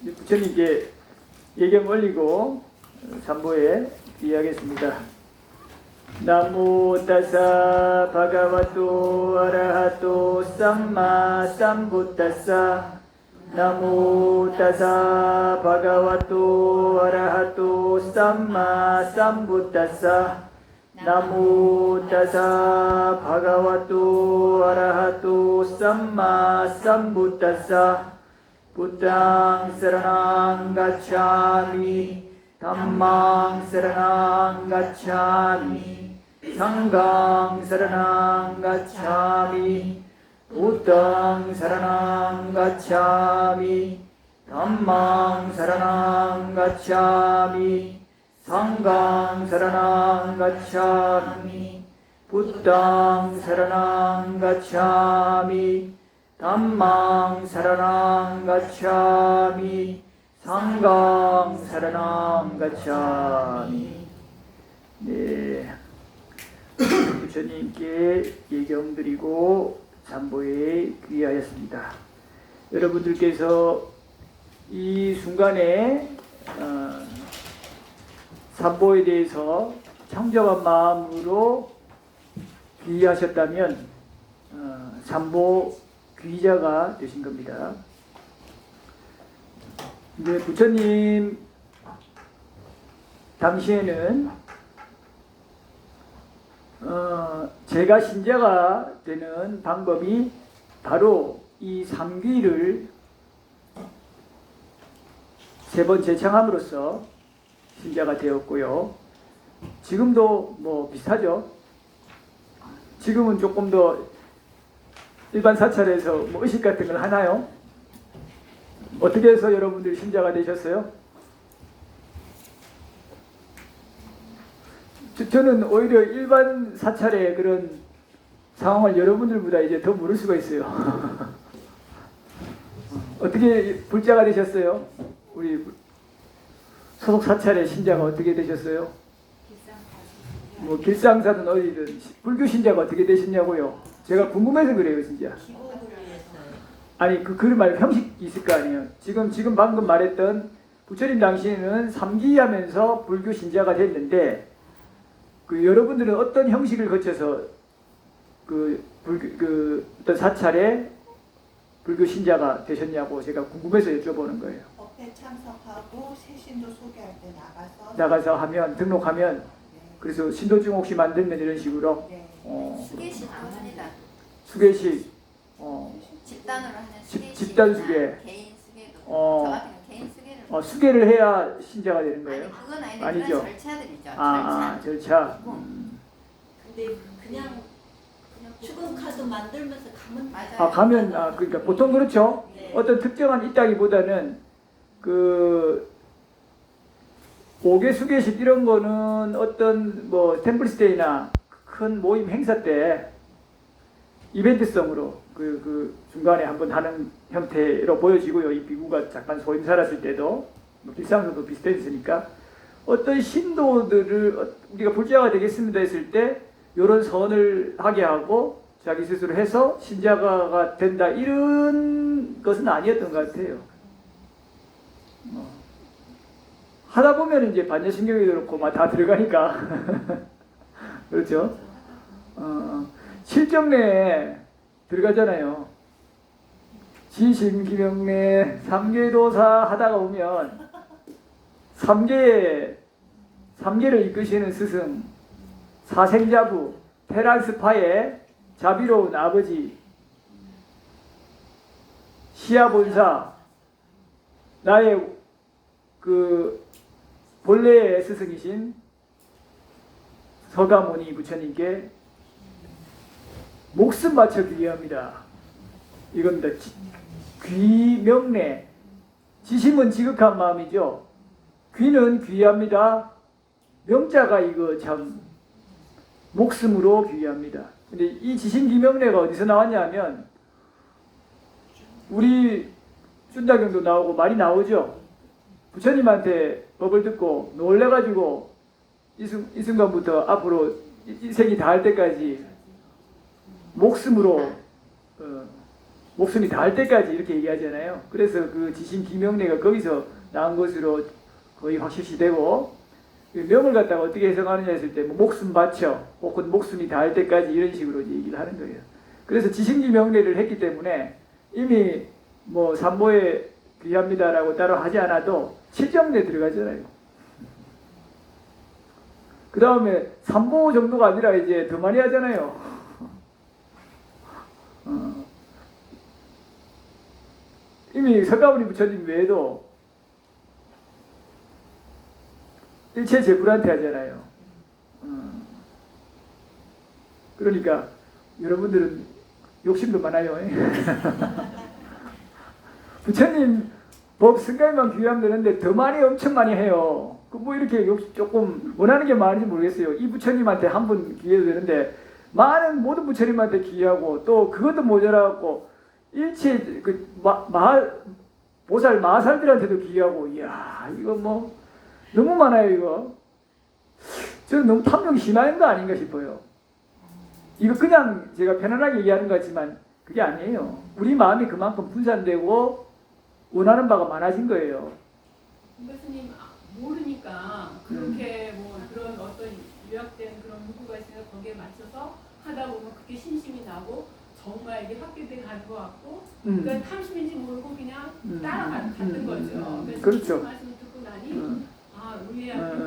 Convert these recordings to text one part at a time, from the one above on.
부처님께 예경 올리고 삼보에 이해하겠습니다. 나모 따사 바가와토 아라하토 삼마 삼부따사. 나모 따사 바가와토 아라하토 삼마 삼부따사. 나모 따사 바가와토 아라하토 삼마 삼부따사. 부탕 사랑ං 가차미 담망 사랑ං 가차미 상강 사랑ං 가차미 부탕 사랑ං 가차미 담망 사랑ං 가차미 상강 사랑ං 가차미 부탕 사랑ං 가차미 담망 사랑ං 가차미 상강 사랑ං 가차미. 네, 부처님께 예경드리고 삼보에 귀의하였습니다. 여러분들께서 이 순간에 삼보에 대해서 청정한 마음으로 귀의하셨다면 삼보 귀의자가 되신 겁니다. 근데 부처님 당시에는 제가 신자가 되는 방법이 바로 이 삼귀를 세 번 제창함으로써 신자가 되었고요. 지금도 뭐 비슷하죠. 지금은 조금 더 일반 사찰에서 뭐 의식 같은 걸 하나요? 어떻게 해서 여러분들이 신자가 되셨어요? 저는 오히려 일반 사찰의 그런 상황을 여러분들보다 이제 더 모를 수가 있어요. 어떻게 불자가 되셨어요? 우리 소속 사찰의 신자가 어떻게 되셨어요? 뭐 길상사든 어디든 불교 신자가 어떻게 되셨냐고요? 제가 궁금해서 그래요, 진짜. 아니 그 말 형식이 있을 거 아니에요. 지금 방금 말했던 부처님 당시에는 삼기하면서 불교 신자가 됐는데 그 여러분들은 어떤 형식을 거쳐서 어떤 사찰에 불교 신자가 되셨냐고 제가 궁금해서 여쭤보는 거예요. 법회 참석하고 새신도 소개할 때 나가서 하면 등록하면 네. 그래서 신도증 혹시 만들면 이런 식으로 네. 수계식 안 합니다. 수계식 집단으로 하는 수계식. 집단 수계. 개인 수계도. 어. 저 같은 경우 개인 수계를. 수계를 해야 신자가 되는 거예요? 아니 그건 아닌데 아니죠. 그런 절차들이죠. 절차. 근데 그냥 출근 카드 만들면서 가면 맞아요. 가면 그러니까 보통 그렇죠. 네. 어떤 특정한 있다기보다는 그 5개 수계식 이런 거는 어떤 뭐 템플스테이나 큰 모임 행사 때 이벤트성으로 그 중간에 한번 하는 형태로 보여지고요. 이 비구가 잠깐 소임 살았을 때도 뭐 길상서도 비슷했으니까 어떤 신도들을 우리가 불자가 되겠습니다 했을 때 이런 선을 하게 하고 자기 스스로 해서 신자가 된다 이런 것은 아니었던 것 같아요. 하다 보면 이제 반야신경이 그렇고 막 다 들어가니까 그렇죠. 실정내에 들어가잖아요. 지심기명내 삼계도사 하다가 오면 삼계를 이끄시는 스승 사생자부 테란스파의 자비로운 아버지 시아본사 나의 그 본래의 스승이신 서가모니 부처님께 목숨 바쳐 귀의합니다. 이겁니다. 귀명내. 지심은 지극한 마음이죠. 귀는 귀의합니다. 명자가 이거 참 목숨으로 귀의합니다. 근데 이 지심귀명내가 어디서 나왔냐면 우리 춘다경도 나오고 많이 나오죠. 부처님한테 법을 듣고 놀래가지고 이 순간부터 앞으로 이 생이 다 할 때까지 목숨으로 목숨이 닿을 때까지 이렇게 얘기하잖아요. 그래서 그 지신 기명례가 거기서 나온 것으로 거의 확실시되고, 명을 갖다가 어떻게 해석하느냐 했을 때, 뭐 목숨 바쳐, 혹은 목숨이 닿을 때까지 이런 식으로 이제 얘기를 하는 거예요. 그래서 지신기명례를 했기 때문에 이미 뭐 산모에 귀합니다라고 따로 하지 않아도 칠정례 들어가잖아요. 그 다음에 산모 정도가 아니라 이제 더 많이 하잖아요. 이미 석가모니 부처님 외에도 일체 제불한테 하잖아요. 그러니까 여러분들은 욕심도 많아요. 부처님 법 승가에만 귀하면 되는데 더 많이 엄청 많이 해요. 뭐 이렇게 조금 원하는 게 많은지 모르겠어요. 이 부처님한테 한 분 귀해도 되는데 많은 모든 부처님한테 귀하고 또 그것도 모자라고 일체 그 보살 마살들한테도 귀하고, 이야 이거 뭐 너무 많아요. 이거 저는 너무 탐욕이 심한 거 아닌가 싶어요. 이거 그냥 제가 편안하게 얘기하는 것 같지만 그게 아니에요. 우리 마음이 그만큼 분산되고 원하는 바가 많아진 거예요. 교수님 모르니까 그렇게 뭐 그런 어떤 요약된 그런 문구가 있으면 거기에 맞춰서 하다 보면 그게 심심이 나고 정말 이게 확대돼 가는 것 같고, 그러니까 탐심인지 모르고 그냥 따라갔던 거죠. 그래서 그렇죠. 그 말씀을 듣고 나니 아 우리한테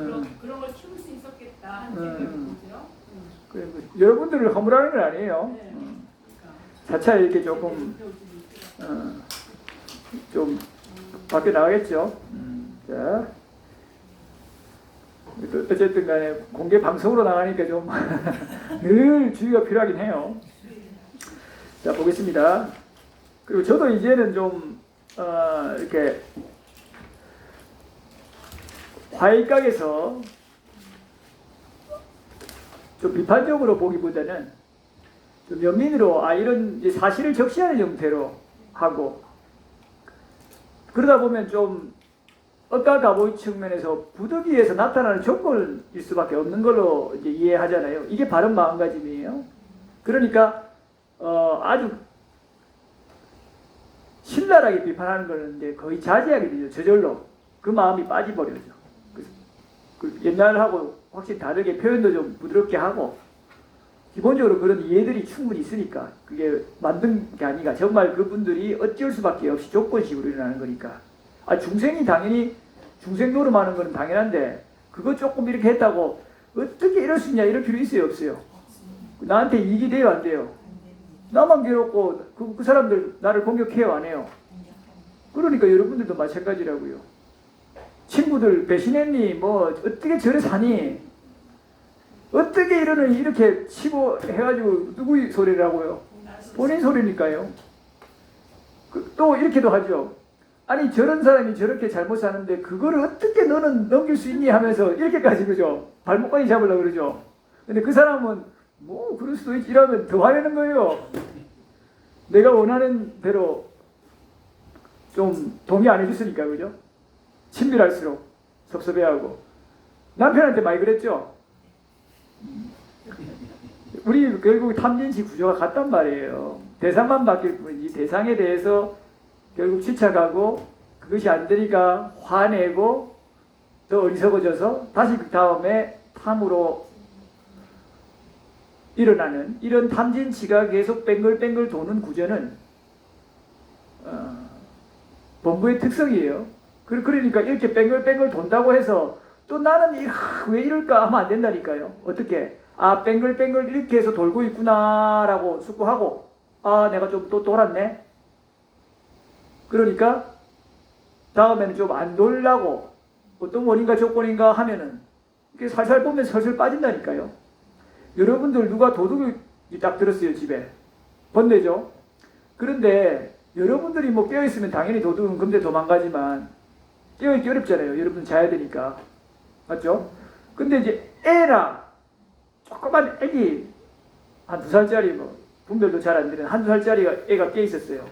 그런 걸 키울 수 있었겠다 하는 생각이 들죠. 여러분들을 허물하는 건 아니에요. 네. 그러니까. 차차 이렇게 조금 좀 밖에 나가겠죠. 자, 어쨌든 간에 공개 방송으로 나가니까 좀 늘 주의가 필요하긴 해요. 자, 보겠습니다. 그리고 저도 이제는 좀 이렇게 화일각에서 좀 비판적으로 보기보다는 좀 연민으로 이런 이제 사실을 적시하는 형태로 하고, 그러다 보면 좀 억가 가보의 측면에서 부득이해서 나타나는 조건일 수밖에 없는 걸로 이제 이해하잖아요. 이게 바른 마음가짐이에요. 그러니까 아주 신랄하게 비판하는 거는 이제 거의 자제하게 되죠. 저절로 그 마음이 빠져버려죠. 그 옛날하고 확실히 다르게 표현도 좀 부드럽게 하고, 기본적으로 그런 이해들이 충분히 있으니까 그게 만든 게 아니라 정말 그분들이 어쩔 수밖에 없이 조건식으로 일어나는 거니까. 중생이 당연히 중생 노름하는 거는 당연한데 그거 조금 이렇게 했다고 어떻게 이럴 수 있냐, 이럴 필요 있어요 없어요? 나한테 이익이 돼요 안 돼요? 나만 괴롭고 그 사람들 나를 공격해요 안 해요? 그러니까 여러분들도 마찬가지라고요. 친구들 배신했니? 뭐 어떻게 저래 사니? 어떻게 이러는 이렇게 치고 해가지고 누구의 소리라고요? 본인 소리니까요. 또 이렇게도 하죠. 아니 저런 사람이 저렇게 잘못 사는데 그거를 어떻게 너는 넘길 수 있니 하면서 이렇게까지 그죠? 발목까지 잡으려고 그러죠. 근데 그 사람은 뭐 그럴 수도 있지 이러면 더 화내는 거예요. 내가 원하는 대로 좀 동의 안 해줬으니까 그죠? 친밀할수록 섭섭해하고. 남편한테 많이 그랬죠. 우리 결국 탐진치 구조가 같단 말이에요. 대상만 바뀔 뿐이지 대상에 대해서 결국 집착하고 그것이 안 되니까 화내고 더 어리석어져서 다시 그 다음에 탐으로 일어나는 이런 탐진치가 계속 뱅글뱅글 도는 구조는 범부의 특성이에요. 그러니까 이렇게 뱅글뱅글 돈다고 해서 또 나는 왜 이럴까 하면 안 된다니까요. 어떻게? 뱅글뱅글 이렇게 해서 돌고 있구나라고 숙고하고, 내가 좀 또 돌았네. 그러니까 다음에는 좀 안 돌라고 어떤 원인가 조건인가 하면은 이렇게 살살 보면 설설 빠진다니까요. 여러분들 누가 도둑이 딱 들었어요 집에 번뇌죠. 그런데 여러분들이 뭐 깨어있으면 당연히 도둑은 금세 도망가지만 깨어있기 어렵잖아요. 여러분 자야 되니까. 맞죠? 근데 이제 애나 조그만 애기 한 2살짜리 뭐 분별도 잘 안 되는 1-2살짜리가 애가 깨어있었어요.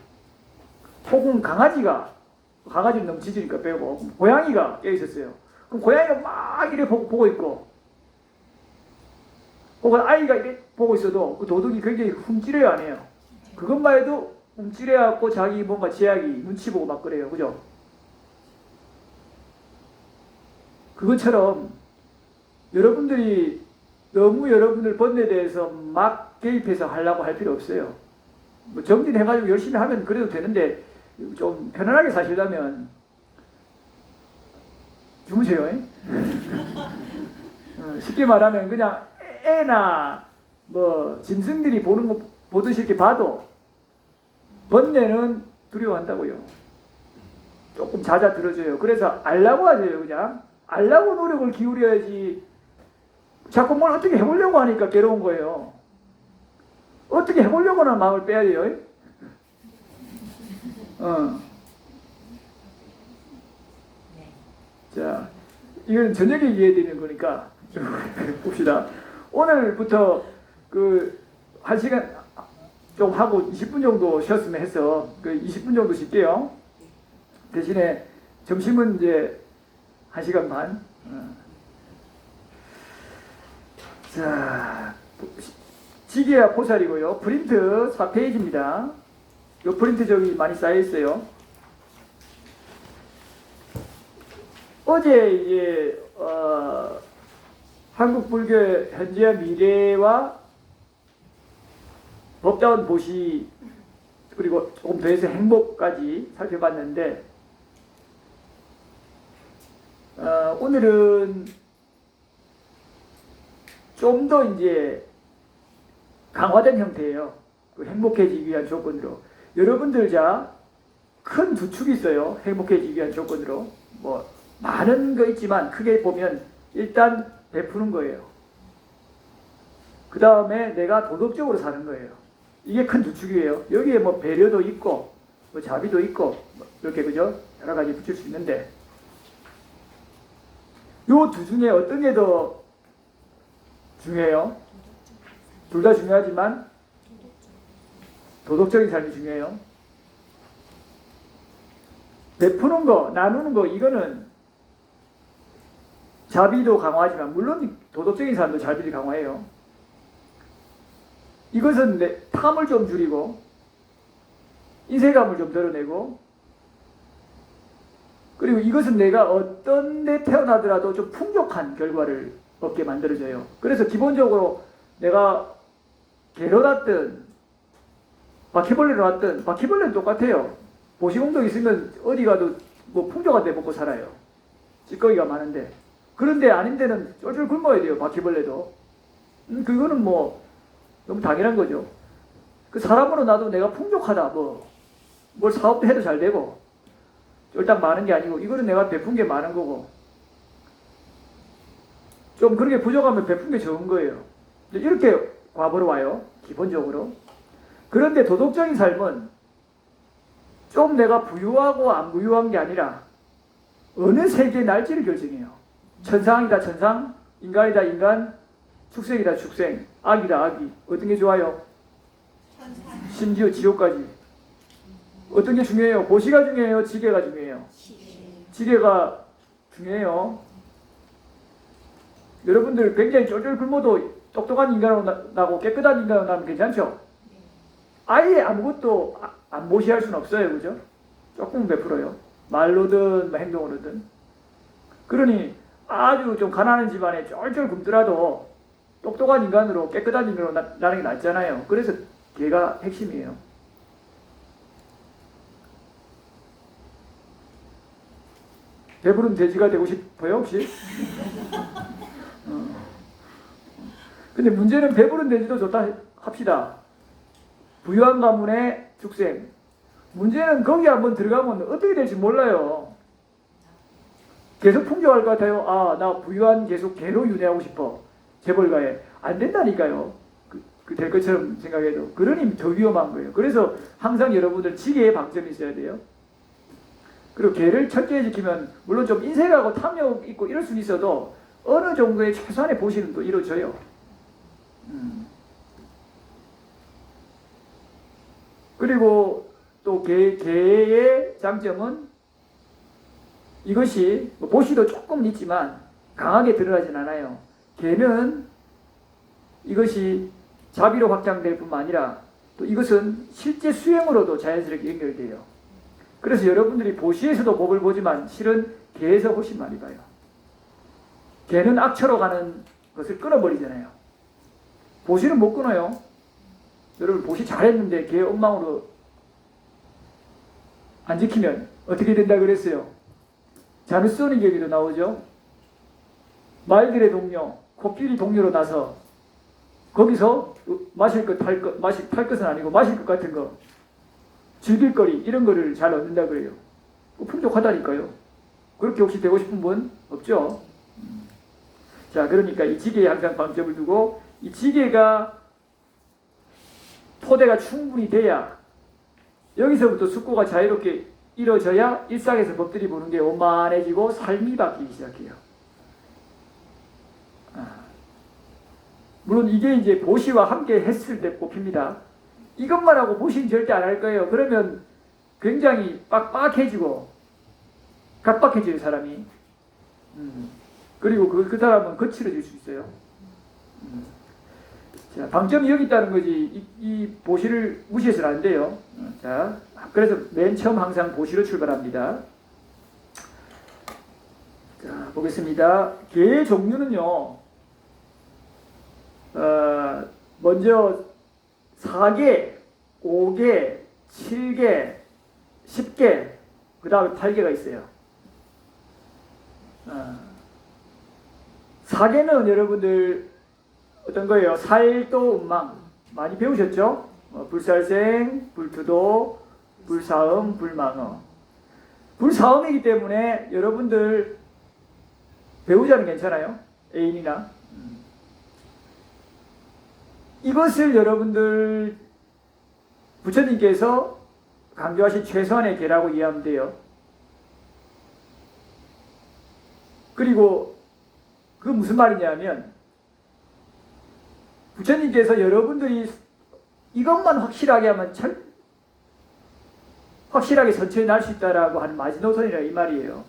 혹은 강아지는 너무 짖으니까 빼고 고양이가 깨어있었어요. 그럼 고양이가 막 이렇게 보고 있고, 혹은 아이가 이렇게 보고 있어도 그 도둑이 굉장히 흠찔해요 안 해요? 그것만 해도 움찔해갖고 자기 뭔가 제약이 눈치 보고 막 그래요. 그죠? 그것처럼 여러분들이 너무 여러분들 번뇌에 대해서 막 개입해서 하려고 할 필요 없어요. 뭐 정진해가지고 열심히 하면 그래도 되는데 좀 편안하게 사시려면 주무세요. 쉽게 말하면 그냥 애나 뭐 짐승들이 보는 거 보듯이 이렇게 봐도 번뇌는 두려워한다고요. 조금 잦아들어져요. 그래서 알라고 하세요. 그냥 알라고 노력을 기울여야지. 자꾸 뭘 어떻게 해보려고 하니까 괴로운 거예요. 어떻게 해보려고나 마음을 빼야 돼요. 자, 이건 저녁에 이해해드리는 거니까 봅시다. 오늘부터 그 1시간 좀 하고 20분 정도 쉬었으면 해서 그 20분 정도 쉴게요. 대신에 점심은 이제 1시간 반. 자, 지게야 포살이고요. 프린트 4페이지입니다. 요 프린트 저기 많이 쌓여 있어요. 어제 이제 한국 불교의 현재와 미래와 법다운 보시 그리고 조금 더해서 행복까지 살펴봤는데 오늘은 좀 더 이제 강화된 형태예요. 그 행복해지기 위한 조건으로 여러분들 자 큰 두 축이 있어요. 행복해지기 위한 조건으로 뭐 많은 거 있지만 크게 보면 일단 베푸는 거예요. 그 다음에 내가 도덕적으로 사는 거예요. 이게 큰 두 축이에요. 여기에 뭐 배려도 있고 뭐 자비도 있고 뭐 이렇게 그죠? 여러 가지 붙일 수 있는데 요 두 중에 어떤 게 더 중요해요? 둘 다 중요하지만 도덕적인 삶이 중요해요. 베푸는 거, 나누는 거 이거는 자비도 강화하지만 물론 도덕적인 삶도 자비를 강화해요. 이것은 탐을 좀 줄이고 인색감을 좀 덜어내고 그리고 이것은 내가 어떤 데 태어나더라도 좀 풍족한 결과를 얻게 만들어져요. 그래서 기본적으로 내가 개로 났든 바퀴벌레로 났든 바퀴벌레는 똑같아요. 보시공덕 있으면 어디 가도 뭐 풍족한 데 먹고 살아요. 찌꺼기가 많은데. 그런데 아닌 데는 쫄쫄 굶어야 돼요. 바퀴벌레도. 그거는 뭐 너무 당연한 거죠. 그 사람으로 나도 내가 풍족하다 뭘 사업도 해도 잘 되고 쫄딱 많은 게 아니고 이거는 내가 베푼 게 많은 거고 좀 그렇게 부족하면 베푼 게 적은 거예요. 이렇게 과보로 와요. 기본적으로. 그런데 도덕적인 삶은 좀 내가 부유하고 안 부유한 게 아니라 어느 세계에 날지를 결정해요. 천상이다 천상, 인간이다 인간, 축생이다 축생, 악이다 악이. 어떤 게 좋아요? 천상. 심지어 지옥까지. 어떤 게 중요해요? 보시가 중요해요? 지게가 중요해요? 지게가 중요해요. 여러분들 굉장히 쫄쫄 굶어도 똑똑한 인간으로 나고 깨끗한 인간으로 나면 괜찮죠? 아예 아무것도 안 모시할 수는 없어요. 그죠? 조금 베풀어요. 말로든 행동으로든. 그러니 아주 좀 가난한 집안에 쫄쫄 굶더라도 똑똑한 인간으로 깨끗한 인간으로 나는 게 낫잖아요. 그래서 걔가 핵심이에요. 배부른 돼지가 되고 싶어요 혹시? 근데 문제는 배부른 돼지도 좋다 합시다. 부유한 가문의 축생. 문제는 거기 한번 들어가면 어떻게 될지 몰라요. 계속 풍족할 것 같아요. 아, 나 부유한 계속 개로 윤회하고 싶어. 재벌가에. 안 된다니까요. 될 것처럼 생각해도. 그러니 더 위험한 거예요. 그래서 항상 여러분들 지게에 방점이 있어야 돼요. 그리고 개를 철저히 지키면 물론 좀 인색하고 탐욕 있고 이럴 수는 있어도 어느 정도의 최소한의 보시는 또 이루어져요. 그리고 또 개의 장점은 이것이 보시도 조금 있지만 강하게 드러나진 않아요. 개는 이것이 자비로 확장될 뿐만 아니라 또 이것은 실제 수행으로도 자연스럽게 연결돼요. 그래서 여러분들이 보시에서도 법을 보지만 실은 개에서 훨씬 많이 봐요. 개는 악처로 가는 것을 끊어버리잖아요. 보시는 못 끊어요. 여러분 보시 잘했는데 개 엉망으로 안 지키면 어떻게 된다 그랬어요? 자누소니 얘기도 나오죠. 말들의 동료, 코끼리 동료로 나서 거기서 마실 것, 탈 것은 아니고 마실 것 같은 거, 즐길 거리 이런 거를 잘 얻는다 그래요. 풍족하다니까요. 그렇게 혹시 되고 싶은 분 없죠? 자, 그러니까 이 지게에 항상 방점을 두고 이 지게가 토대가 충분히 돼야 여기서부터 숙고가 자유롭게 이루어져야 일상에서 법들이 보는 게 원만해지고 삶이 바뀌기 시작해요. 물론 이게 이제 보시와 함께 했을 때 꼽힙니다. 이것만 하고 보시는 절대 안 할 거예요. 그러면 굉장히 빡빡해지고 각박해져요, 사람이. 그리고 그 사람은 거칠어질 수 있어요. 자, 방점이 여기 있다는 거지. 이 보시를 무시해서는 안 돼요. 자, 그래서 맨 처음 항상 보시로 출발합니다. 자, 보겠습니다. 개의 종류는요, 먼저 4개, 5개, 7개, 10개, 그 다음에 8개가 있어요. 4개는 여러분들 어떤 거예요? 살도 음망 많이 배우셨죠? 불살생, 불투도, 불사음, 불망어. 불사음이기 때문에 여러분들 배우자는 괜찮아요? 애인이나. 이것을 여러분들 부처님께서 강조하신 최소한의 개라고 이해하면 돼요. 그리고 그 무슨 말이냐면 부처님께서 여러분들이 이것만 확실하게 하면 확실하게 천천히 날 수 있다라고 하는 마지노선이라 이 말이에요.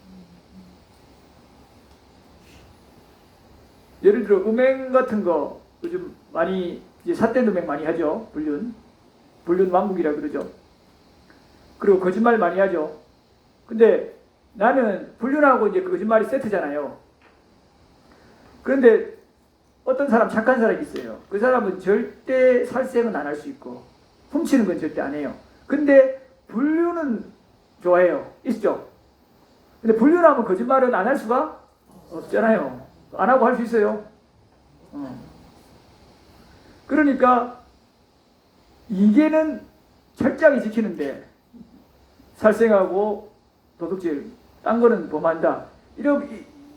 예를 들어 음행 같은 거 요즘 많이 이제 삿된 음행 많이 하죠. 불륜 왕국이라 그러죠. 그리고 거짓말 많이 하죠. 근데 나는 불륜하고 이제 거짓말이 세트잖아요. 그런데 어떤 사람 착한 사람이 있어요. 그 사람은 절대 살생은 안 할 수 있고 훔치는 건 절대 안 해요. 근데 불륜은 좋아해요. 있죠. 근데 불륜하면 거짓말은 안 할 수가 없잖아요. 안 하고 할 수 있어요. 그러니까 이게는 철저하게 지키는데 살생하고 도둑질, 딴 거는 범한다.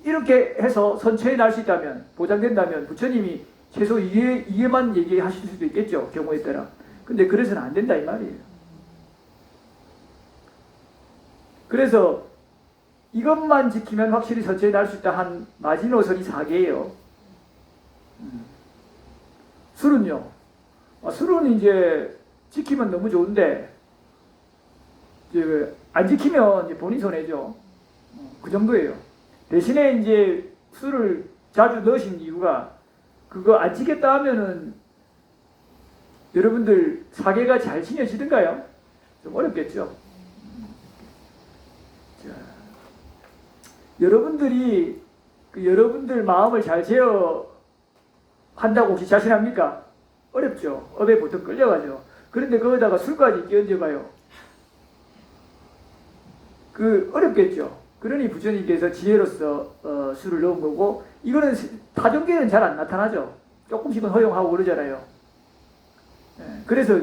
이렇게 해서 선처에 날 수 있다면, 보장된다면 부처님이 최소 이해만 얘기하실 수도 있겠죠. 경우에 따라. 근데 그래서는 안 된다 이 말이에요. 그래서 이것만 지키면 확실히 선처에 날 수 있다 한 마지노선이 4개예요. 술은요. 술은 이제 지키면 너무 좋은데 이제 안 지키면 이제 본인 손해죠. 그 정도예요. 대신에 이제 술을 자주 넣으신 이유가 그거 안 지켰다 하면은 여러분들 사계가 잘 지녀지던가요? 좀 어렵겠죠. 자, 여러분들이 여러분들 마음을 잘 제어 한다고 혹시 자신합니까? 어렵죠. 업에 보통 끌려가죠. 그런데 거기다가 술까지 끼얹어봐요. 어렵겠죠. 그러니 부처님께서 지혜로서 술을 넣은 거고, 이거는 타종계는 잘 안 나타나죠. 조금씩은 허용하고 그러잖아요. 그래서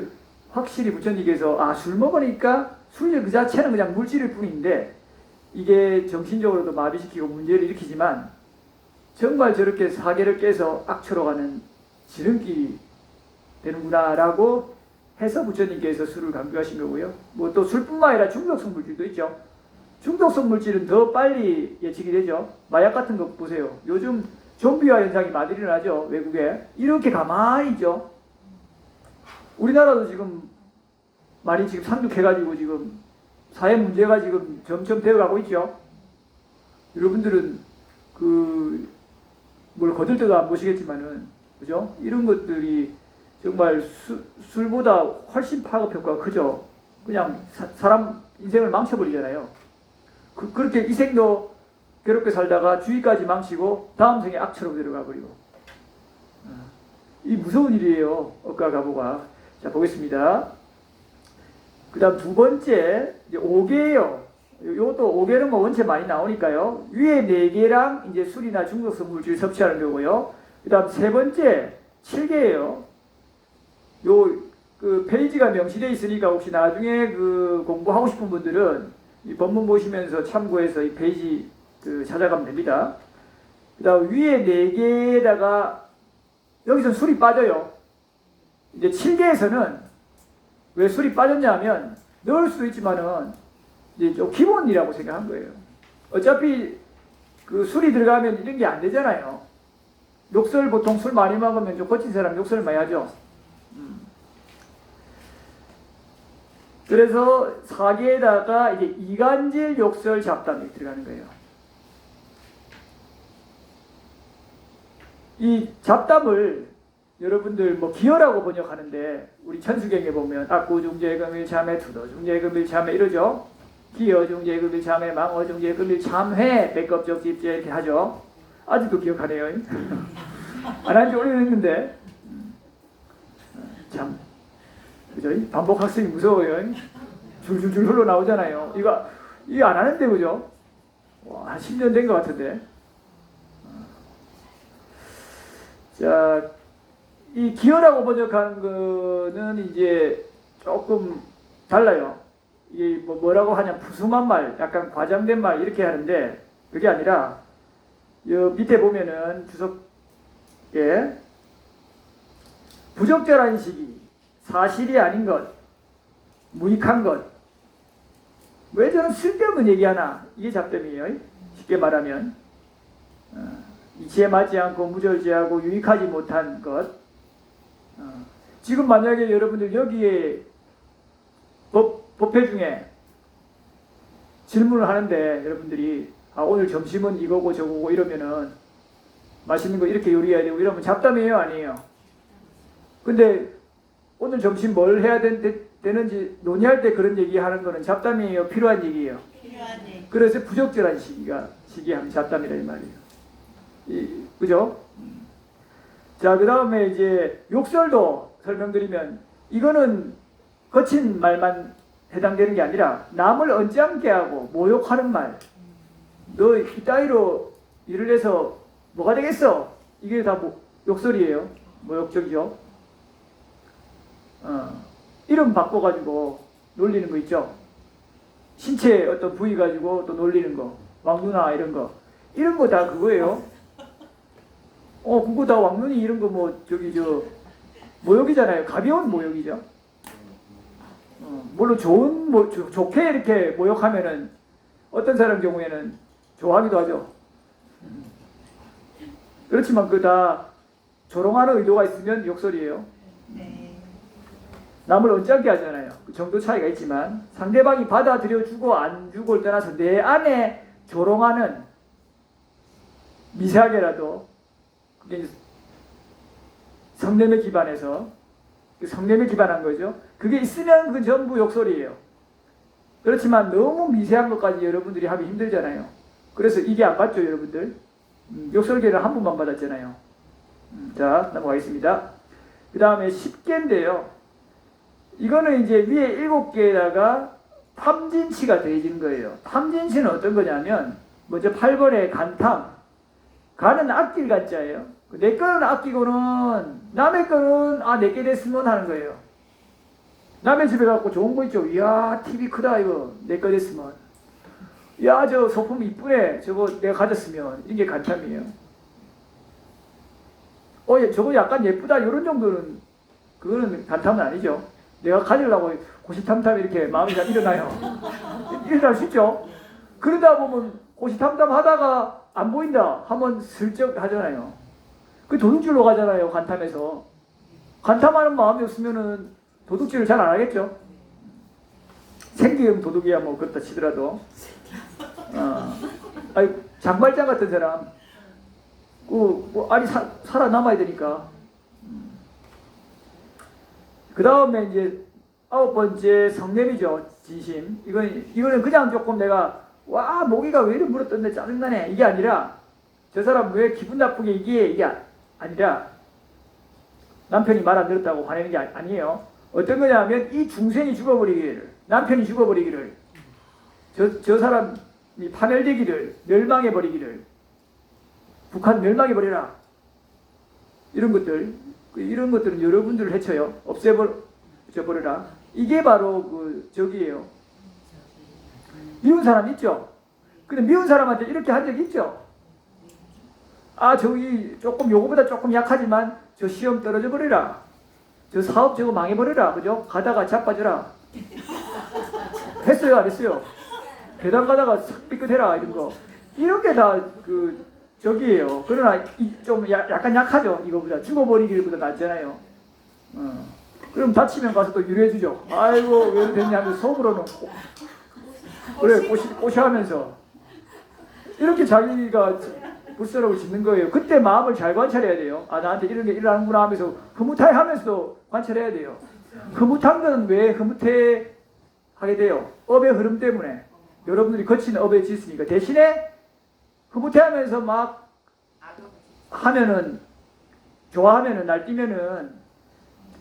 확실히 부처님께서 술 먹으니까 술 그 자체는 그냥 물질일 뿐인데 이게 정신적으로도 마비시키고 문제를 일으키지만 정말 저렇게 사계를 깨서 악초로 가는 지름길이 되는구나 라고 해서 부처님께서 술을 강조하신 거고요. 뭐 또 술뿐만 아니라 중독성 물질도 있죠. 중독성 물질은 더 빨리 예측이 되죠. 마약 같은 거 보세요. 요즘 좀비화 현상이 많이 일어나죠. 외국에. 이렇게 가만히 있죠. 우리나라도 지금 많이 지금 상륙해가지고 지금 사회 문제가 지금 점점 되어가고 있죠. 여러분들은 뭘 거들 때도 안 보시겠지만은, 그죠? 이런 것들이 정말 술보다 훨씬 파급 효과가 크죠. 그냥 사람 인생을 망쳐버리잖아요. 그렇게 이 생도 괴롭게 살다가 주위까지 망치고 다음 생에 악처럼 들어가 버리고. 이 무서운 일이에요. 억가 가보가. 자, 보겠습니다. 그 다음 두 번째, 이제 5개예요. 요것도 5개는 뭐 원체 많이 나오니까요. 위에 4개랑 이제 술이나 중독성 물질 섭취하는 거고요. 그 다음 세 번째, 7개예요. 그 페이지가 명시되어 있으니까 혹시 나중에 그 공부하고 싶은 분들은 이 본문 보시면서 참고해서 이 페이지 찾아가면 됩니다. 그 다음 위에 4개에다가 여기서 술이 빠져요. 이제 7개에서는 왜 술이 빠졌냐 하면 넣을 수도 있지만은 이제 좀 기본이라고 생각한 거예요. 어차피 그 술이 들어가면 이런 게 안 되잖아요. 욕설 보통 술 많이 먹으면 좀 거친 사람 욕설 많이 하죠. 그래서 4개에다가 이제 이간질 욕설 잡담이 들어가는 거예요. 이 잡담을 여러분들 뭐 기어라고 번역하는데 우리 천수경에 보면 악구중재금일참회, 투도중재금일참회 이러죠. 기어중재금일참회, 망어중재금일참회, 백겁적집제 이렇게 하죠. 아직도 기억하네요. 안 한 지 오래됐는데 참 그죠? 반복 학습이 무서워요. 줄줄줄 흘러나오잖아요. 이거 안 하는데 그죠? 와, 한 10년 된 것 같은데. 자, 이 기어라고 번역한 거는 이제 조금 달라요. 이게 뭐라고 하냐, 푸숭한 말, 약간 과장된 말 이렇게 하는데 그게 아니라 여 밑에 보면은 주석에 부적절한 시기, 사실이 아닌 것, 무익한 것, 왜 저는 쓸데없는 얘기하나, 이게 잡담이에요. 쉽게 말하면 이치에 맞지 않고 무절제하고 유익하지 못한 것. 지금 만약에 여러분들 여기에 법회 중에 질문을 하는데 여러분들이 오늘 점심은 이거고 저거고 이러면은 맛있는 거 이렇게 요리해야 되고 이러면 잡담이에요, 아니에요? 근데 오늘 점심 뭘 해야 되는지 논의할 때 그런 얘기하는 거는 잡담이에요, 필요한 얘기예요? 필요하네. 그래서 부적절한 시기하면 잡담이라 이 말이에요. 그죠? 자, 그 다음에 이제 욕설도 설명드리면 이거는 거친 말만 해당되는 게 아니라 남을 언짢게 하고 모욕하는 말. 너 이따위로 일을 해서 뭐가 되겠어? 이게 다 욕설이에요. 모욕적이죠. 이름 바꿔가지고 놀리는 거 있죠. 신체 어떤 부위 가지고 또 놀리는 거. 왕누나 이런 거. 이런 거 다 그거예요. 그거 다 왕눈이 이런 거 모욕이잖아요. 가벼운 모욕이죠. 물론 좋게 이렇게 모욕하면은 어떤 사람 경우에는 좋아하기도 하죠. 그렇지만 그거 다 조롱하는 의도가 있으면 욕설이에요. 네. 남을 언짢게 하잖아요. 그 정도 차이가 있지만 상대방이 받아들여 주고 안 주고를 떠나서 내 안에 조롱하는 미세하게라도 그게 성냄에 기반해서 성냄에 기반한 거죠. 그게 있으면 그건 전부 욕설이에요. 그렇지만 너무 미세한 것까지 여러분들이 하기 힘들잖아요. 그래서 이게 안 맞죠, 여러분들? 욕설계를 한 번만 받았잖아요. 자, 넘어가겠습니다. 그 다음에 10개인데요. 이거는 이제 위에 7개에다가 탐진치가 더해진 거예요. 탐진치는 어떤 거냐면 먼저 8번에 간탐. 간은 아낄 간자예요. 내 거는 아끼고는 남의 거는 내게 됐으면 하는 거예요. 남의 집에 갖고 좋은 거 있죠. 이야, TV 크다 이거 내 거 됐으면. 야, 저 소품 이쁘네. 저거 내가 가졌으면. 이게 간탐이에요. 저거 약간 예쁘다 이런 정도는 그거는 간탐은 아니죠. 내가 가지려고 고시탐탐 이렇게 마음이 잘 일어나요. 일어날 수 있죠. 그러다 보면 고시탐탐 하다가 안 보인다 하면 슬쩍 하잖아요. 그 도둑질로 가잖아요. 간탐에서. 간탐하는 마음이 없으면은 도둑질을 잘 안 하겠죠. 생계형 도둑이야 뭐 그렇다 치더라도. 장발장 같은 사람 알이 살아남아야 되니까. 그 다음에 이제 9번째 성냄이죠. 진심. 이거는 그냥 조금 내가 와 모기가 왜 이리 물었던데 짜증나네 이게 아니라 저 사람 왜 기분 나쁘게 이게 아니라 남편이 말 안 들었다고 화내는 게 아니에요. 어떤 거냐면 이 중생이 죽어버리기를, 남편이 죽어버리기를, 저 사람이 파멸되기를, 멸망해버리기를, 북한 멸망해버리라, 이런 것들은 여러분들을 해쳐요. 없애버려라. 이게 바로 저기예요. 미운 사람 있죠? 근데 미운 사람한테 이렇게 한 적 있죠? 아, 저기 요거보다 조금 약하지만 저 시험 떨어져 버리라. 저 사업 저거 망해버리라. 그죠? 가다가 자빠져라. 했어요? 안 했어요? 계단 가다가 싹 삐끗해라. 이런 거. 이런 게 다 저기예요. 그러나 좀 약간 약하죠? 이거보다. 죽어버리기보다 낫잖아요. 그럼 다치면 가서 또 유래해주죠. 아이고, 왜 됐냐면 속으로는 그래, 꼬시하면서. 이렇게 자기가 불서라고 짓는 거예요. 그때 마음을 잘 관찰해야 돼요. 아, 나한테 이런 게 일어나는구나 하면서 흐뭇해 하면서도 관찰해야 돼요. 흐뭇한 건 왜 흐뭇해 하게 돼요? 업의 흐름 때문에. 여러분들이 거친 업에 짓으니까. 대신에 흐뭇해 하면서 막 하면은, 좋아하면은, 날뛰면은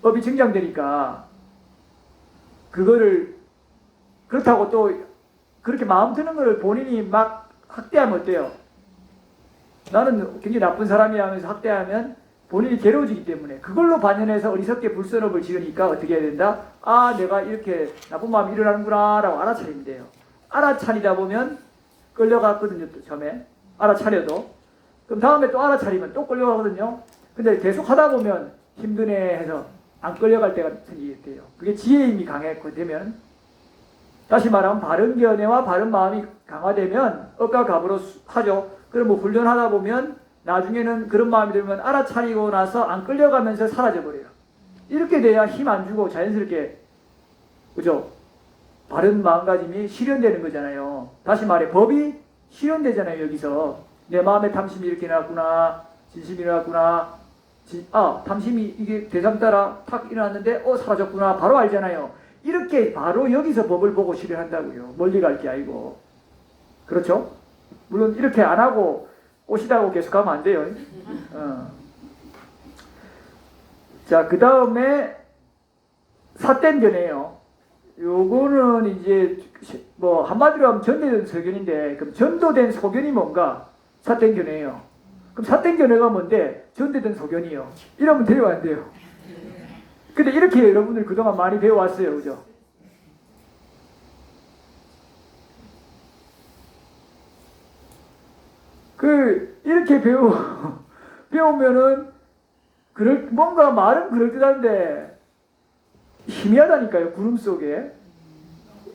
업이 증장되니까 그거를 그렇다고 또 그렇게 마음 드는 걸 본인이 막 학대하면 어때요? 나는 굉장히 나쁜 사람이야 하면서 학대하면 본인이 괴로워지기 때문에 그걸로 반연해서 어리석게 불선업을 지으니까 어떻게 해야 된다? 아, 내가 이렇게 나쁜 마음이 일어나는구나 라고 알아차리면 돼요. 알아차리다 보면 끌려갔거든요. 또 처음에 알아차려도 그럼 다음에 또 알아차리면 또 끌려가거든요. 근데 계속 하다 보면 힘드네 해서 안 끌려갈 때가 생기겠대요. 그게 지혜의 힘이 강했고 되면, 다시 말하면 바른 견해와 바른 마음이 강화되면 업과 갑으로 하죠. 그럼 뭐 훈련하다 보면 나중에는 그런 마음이 들면 알아차리고 나서 안 끌려가면서 사라져버려요. 이렇게 돼야 힘 안 주고 자연스럽게, 그죠? 바른 마음가짐이 실현되는 거잖아요. 다시 말해 법이 실현되잖아요. 여기서 내 마음에 탐심이 이렇게 나왔구나, 진심이 일어났구나, 탐심이 이게 대상 따라 탁 일어났는데 사라졌구나, 바로 알잖아요. 이렇게 바로 여기서 법을 보고 실현한다고요. 멀리 갈 게 아니고. 그렇죠? 물론 이렇게 안 하고 오시다고 계속하면 안 돼요. 자, 그 다음에 삿된 견해예요. 요거는 이제 뭐 한마디로 하면 전도된 소견인데, 그럼 전도된 소견이 뭔가? 삿된 견해예요. 그럼 삿된 견해가 뭔데? 전도된 소견이요. 이러면 돼요, 안 돼요? 근데 이렇게 여러분들 그동안 많이 배워왔어요, 그죠? 이렇게 배우면은 뭔가 말은 그럴듯한데 희미하다니까요. 구름 속에.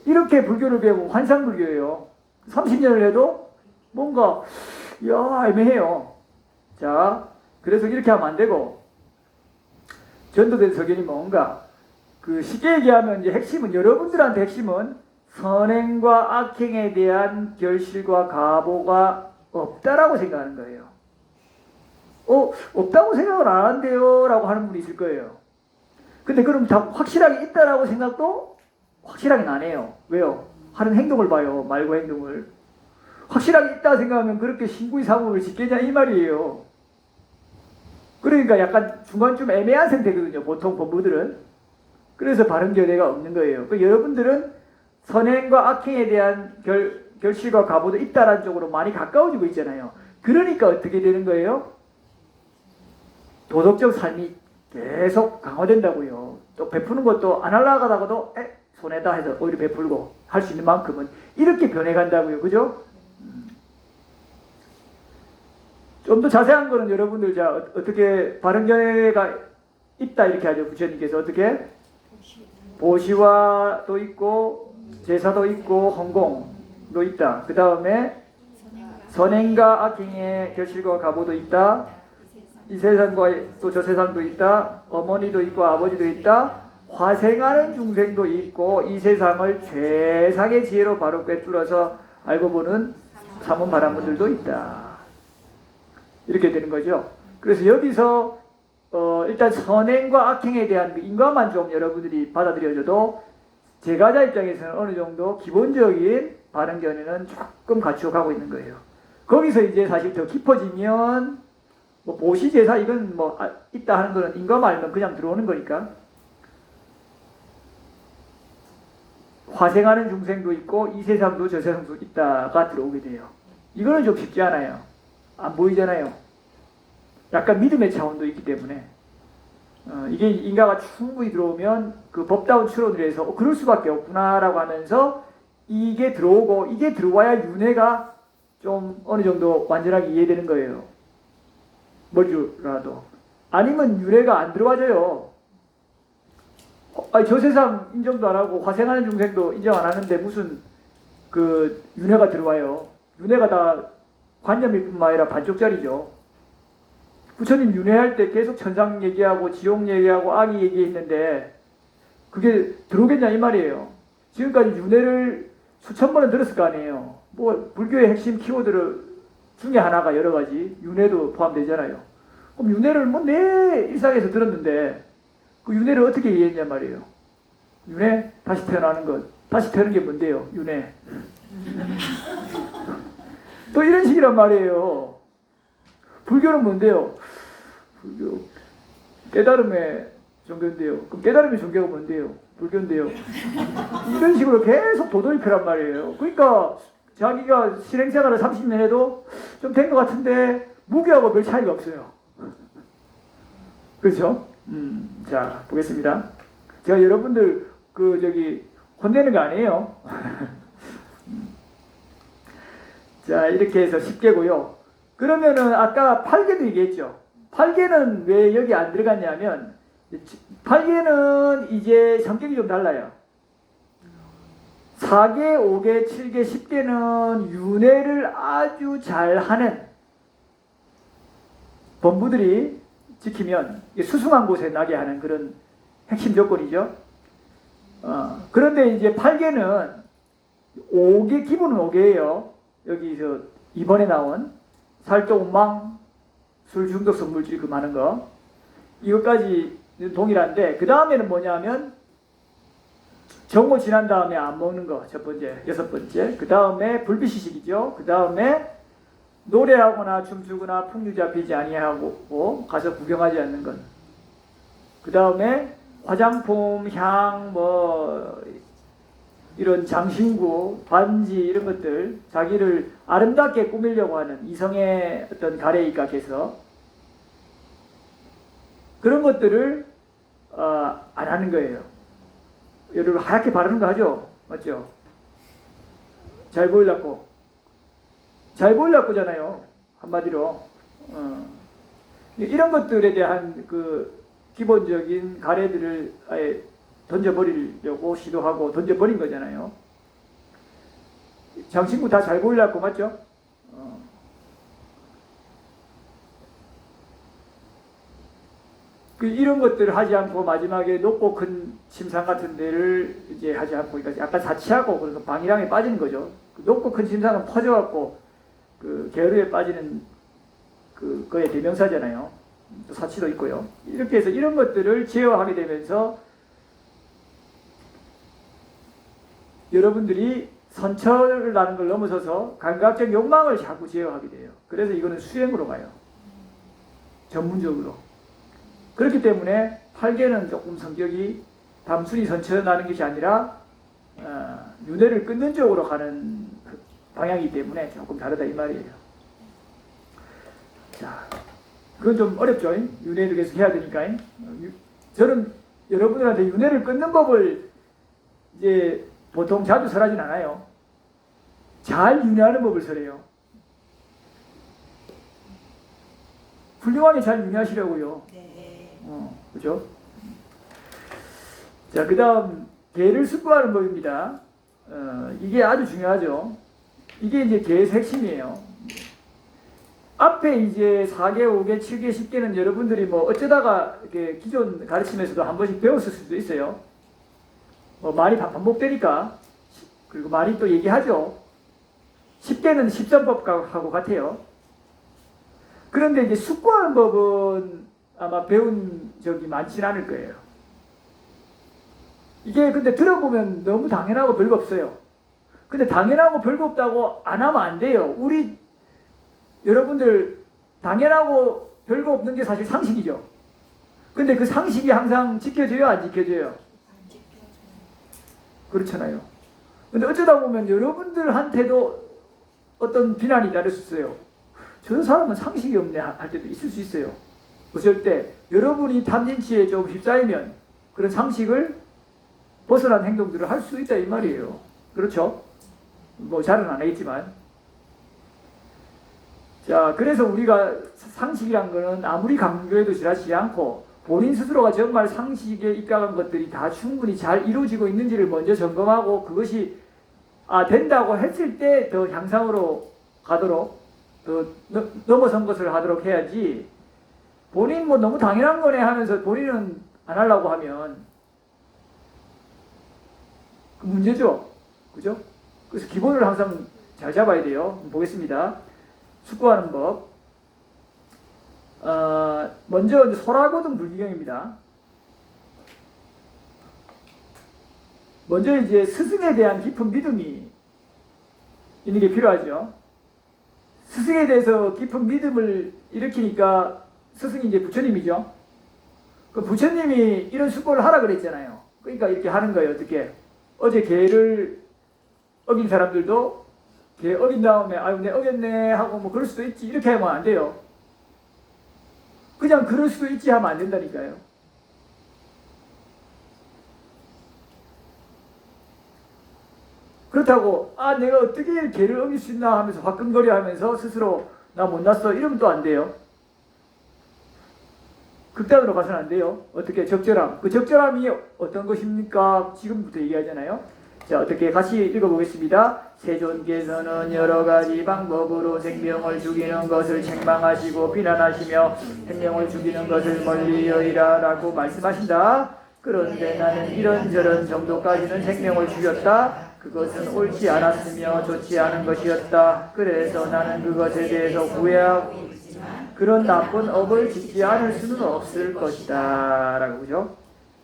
이렇게 불교를 배우면 환상불교예요. 30년을 해도 뭔가 애매해요. 자, 그래서 이렇게 하면 안 되고, 전도된 소견이 뭔가, 쉽게 얘기하면 이제 여러분들한테 핵심은 선행과 악행에 대한 결실과 가보가 없다라고 생각하는 거예요. 없다고 생각을 안 하는데요 라고 하는 분이 있을 거예요. 근데 그럼 다 확실하게 있다라고 생각도 확실하게는 안 해요. 왜요? 하는 행동을 봐요. 말과 행동을. 확실하게 있다 생각하면 그렇게 신구의 사무을 짓겠냐 이 말이에요. 그러니까 약간 중간쯤 애매한 상태거든요. 보통 법부들은. 그래서 바른 견해가 없는 거예요. 여러분들은 선행과 악행에 대한 결실과 가보도 있다라는 쪽으로 많이 가까워지고 있잖아요. 그러니까 어떻게 되는 거예요? 도덕적 삶이 계속 강화된다고요. 또 베푸는 것도 안 하려고 하다가도 손해다 해서 오히려 베풀고 할 수 있는 만큼은 이렇게 변해간다고요. 그죠? 좀 더 자세한 거는 여러분들 어떻게 바른 견해가 있다 이렇게 하죠. 부처님께서 어떻게? 보시와도 있고 제사도 있고 헌공도 있다. 그 다음에 선행과 악행의 결실과 가보도 있다. 이 세상과 또 저 세상도 있다. 어머니도 있고 아버지도 있다. 화생하는 중생도 있고 이 세상을 최상의 지혜로 바로 꿰뚫어서 알고 보는 삼원 바람분들도 있다. 이렇게 되는 거죠. 그래서 여기서 일단 선행과 악행에 대한 그 인과만 좀 여러분들이 받아들여줘도 제가자 입장에서는 어느 정도 기본적인 바른 견해는 조금 갖추어 가고 있는 거예요. 거기서 이제 사실 더 깊어지면 뭐 보시제사 이건 뭐 있다 하는 거는 인과만 알면 그냥 들어오는 거니까 화생하는 중생도 있고 이 세상도 저 세상도 있다가 들어오게 돼요. 이거는 좀 쉽지 않아요. 안 보이잖아요. 약간 믿음의 차원도 있기 때문에 이게 인가가 충분히 들어오면 그 법다운 추론을 해서 그럴 수밖에 없구나라고 하면서 이게 들어오고 이게 들어와야 윤회가 좀 어느 정도 완전하게 이해되는 거예요. 뭘 줄라도. 아니면 윤회가 안 들어와져요. 저 세상 인정도 안 하고 화생하는 중생도 인정 안 하는데 무슨 그 윤회가 들어와요. 윤회가 다 관념일 뿐만 아니라 반쪽짜리죠. 부처님 윤회할 때 계속 천상 얘기하고 지옥 얘기하고 악이 얘기했는데 그게 들어오겠냐 이 말이에요. 지금까지 윤회를 수천 번은 들었을 거 아니에요. 뭐 불교의 핵심 키워드 중에 하나가 여러 가지 윤회도 포함되잖아요. 그럼 윤회를 뭐 내 일상에서 들었는데 그 윤회를 어떻게 이해했냐 말이에요. 윤회 다시 태어나는 것. 다시 태어나는 게 뭔데요? 윤회. 또 이런 식이란 말이에요. 불교는 뭔데요? 불교 깨달음의 종교인데요. 그럼 깨달음의 종교가 뭔데요? 불교인데요. 이런 식으로 계속 도돌이표란 말이에요. 그러니까 자기가 실행생활을 30년 해도 좀 된 것 같은데 무교하고 별 차이가 없어요. 그렇죠? 자, 보겠습니다. 제가 여러분들 혼내는 거 아니에요. 자, 이렇게 해서 10개고요. 그러면은 아까 8개도 얘기했죠. 8개는 왜 여기 안 들어갔냐면 8개는 이제 성격이 좀 달라요. 4개, 5개, 7개, 10개는 윤회를 아주 잘하는 범부들이 지키면 수승한 곳에 나게 하는 그런 핵심 조건이죠. 그런데 이제 8개는 5개, 기본은 5개예요. 여기서 이번에 나온 살종망, 술 중독성 물질 그 많은 거 이것까지 동일한데 그 다음에는 뭐냐면 정오 지난 다음에 안 먹는 거 첫 번째, 여섯 번째. 그 다음에 불비시식이죠. 그 다음에 노래하거나 춤추거나 풍류 잡히지 아니하고 가서 구경하지 않는 것. 그 다음에 화장품, 향, 뭐 이런 장신구, 반지 이런 것들 자기를 아름답게 꾸미려고 하는 이성의 어떤 가래에 각해서 그런 것들을 안 하는 거예요. 여러분 하얗게 바르는 거 하죠? 맞죠? 잘 보이려고. 잘 보이려고잖아요. 한마디로. 이런 것들에 대한 그 기본적인 가래들을 아예 던져버리려고 시도하고 던져버린 거잖아요. 장신구 다 잘 보이려고 맞죠? 이런 것들을 하지 않고 마지막에 높고 큰 침상 같은 데를 이제 하지 않고 그러니까 약간 사치하고 그래서 방이랑에 빠지는 거죠. 높고 큰 침상은 퍼져갖고 그 게으르에 빠지는 그거의 대명사잖아요. 또 사치도 있고요. 이렇게 해서 이런 것들을 제어하게 되면서 여러분들이 선처라는 걸 넘어서서 감각적 욕망을 자꾸 제어하게 돼요. 그래서 이거는 수행으로 가요. 전문적으로. 그렇기 때문에 8개는 조금 성격이 단순히 선처나는 것이 아니라 윤회를 끊는 쪽으로 가는 방향이기 때문에 조금 다르다 이 말이에요. 자, 그건 좀 어렵죠. 윤회를 계속 해야 되니까. 저는 여러분들한테 윤회를 끊는 법을 이제 보통 자주 설하진 않아요. 잘 윤회하는 법을 설해요. 훌륭하게 잘 윤회하시려고요. 네. 그죠? 자, 그 다음 개를 숙고하는 법입니다. 이게 아주 중요하죠. 이게 이제 개의 핵심이에요. 앞에 이제 4개, 5개, 7개, 10개는 여러분들이 뭐 어쩌다가 이렇게 기존 가르침에서도 한 번씩 배웠을 수도 있어요. 뭐 말이 반복되니까. 그리고 많이 또 얘기하죠. 10개는 십선법하고 같아요. 그런데 이제 숙고하는 법은 아마 배운 적이 많진 않을 거예요. 이게 근데 들어보면 너무 당연하고 별거 없어요. 근데 당연하고 별거 없다고 안 하면 안 돼요. 우리 여러분들 당연하고 별거 없는 게 사실 상식이죠. 근데 그 상식이 항상 지켜져요, 안 지켜져요? 그렇잖아요. 근데 어쩌다 보면 여러분들한테도 어떤 비난이 따를 수 있어요. 저 사람은 상식이 없네 할 때도 있을 수 있어요. 어쩔 때 여러분이 탐진치에 좀 휩싸이면 그런 상식을 벗어난 행동들을 할 수 있다 이 말이에요. 그렇죠? 뭐 잘은 안 하겠지만. 자, 그래서 우리가 상식이란 거는 아무리 강조해도 지나치지 않고 본인 스스로가 정말 상식에 입각한 것들이 다 충분히 잘 이루어지고 있는지를 먼저 점검하고 그것이 된다고 했을 때 더 향상으로 가도록 더 넘어선 것을 하도록 해야지 본인 뭐 너무 당연한 거네 하면서 본인은 안 하려고 하면 그 문제죠. 그죠? 그래서 기본을 항상 잘 잡아야 돼요. 보겠습니다. 숙고하는 법. 먼저 소라거든 불기경입니다. 먼저 이제 스승에 대한 깊은 믿음이 있는 게 필요하죠. 스승에 대해서 깊은 믿음을 일으키니까 스승이 이제 부처님이죠. 그 부처님이 이런 숙고를 하라 그랬잖아요. 그러니까 이렇게 하는 거예요. 어떻게? 어제 개를 어긴 사람들도 개 어긴 다음에 아유 내 어겼네 하고 뭐 그럴 수도 있지 이렇게 하면 안 돼요. 그냥 그럴 수도 있지 하면 안 된다니까요. 그렇다고 내가 어떻게 개를 어길 수 있나 하면서 화끈거려 하면서 스스로 나 못났어 이러면 또 안 돼요. 극단으로 가서는 안 돼요. 어떻게 적절함. 그 적절함이 어떤 것입니까? 지금부터 얘기하잖아요. 자, 어떻게 같이 읽어보겠습니다. 세존께서는 여러 가지 방법으로 생명을 죽이는 것을 책망하시고 비난하시며 생명을 죽이는 것을 멀리 여기라 라고 말씀하신다. 그런데 나는 이런저런 정도까지는 생명을 죽였다. 그것은 옳지 않았으며 좋지 않은 것이었다. 그래서 나는 그것에 대해서 후회하고 그런 나쁜 업을 짓지 않을 수는 없을 것이다. 라고 그죠?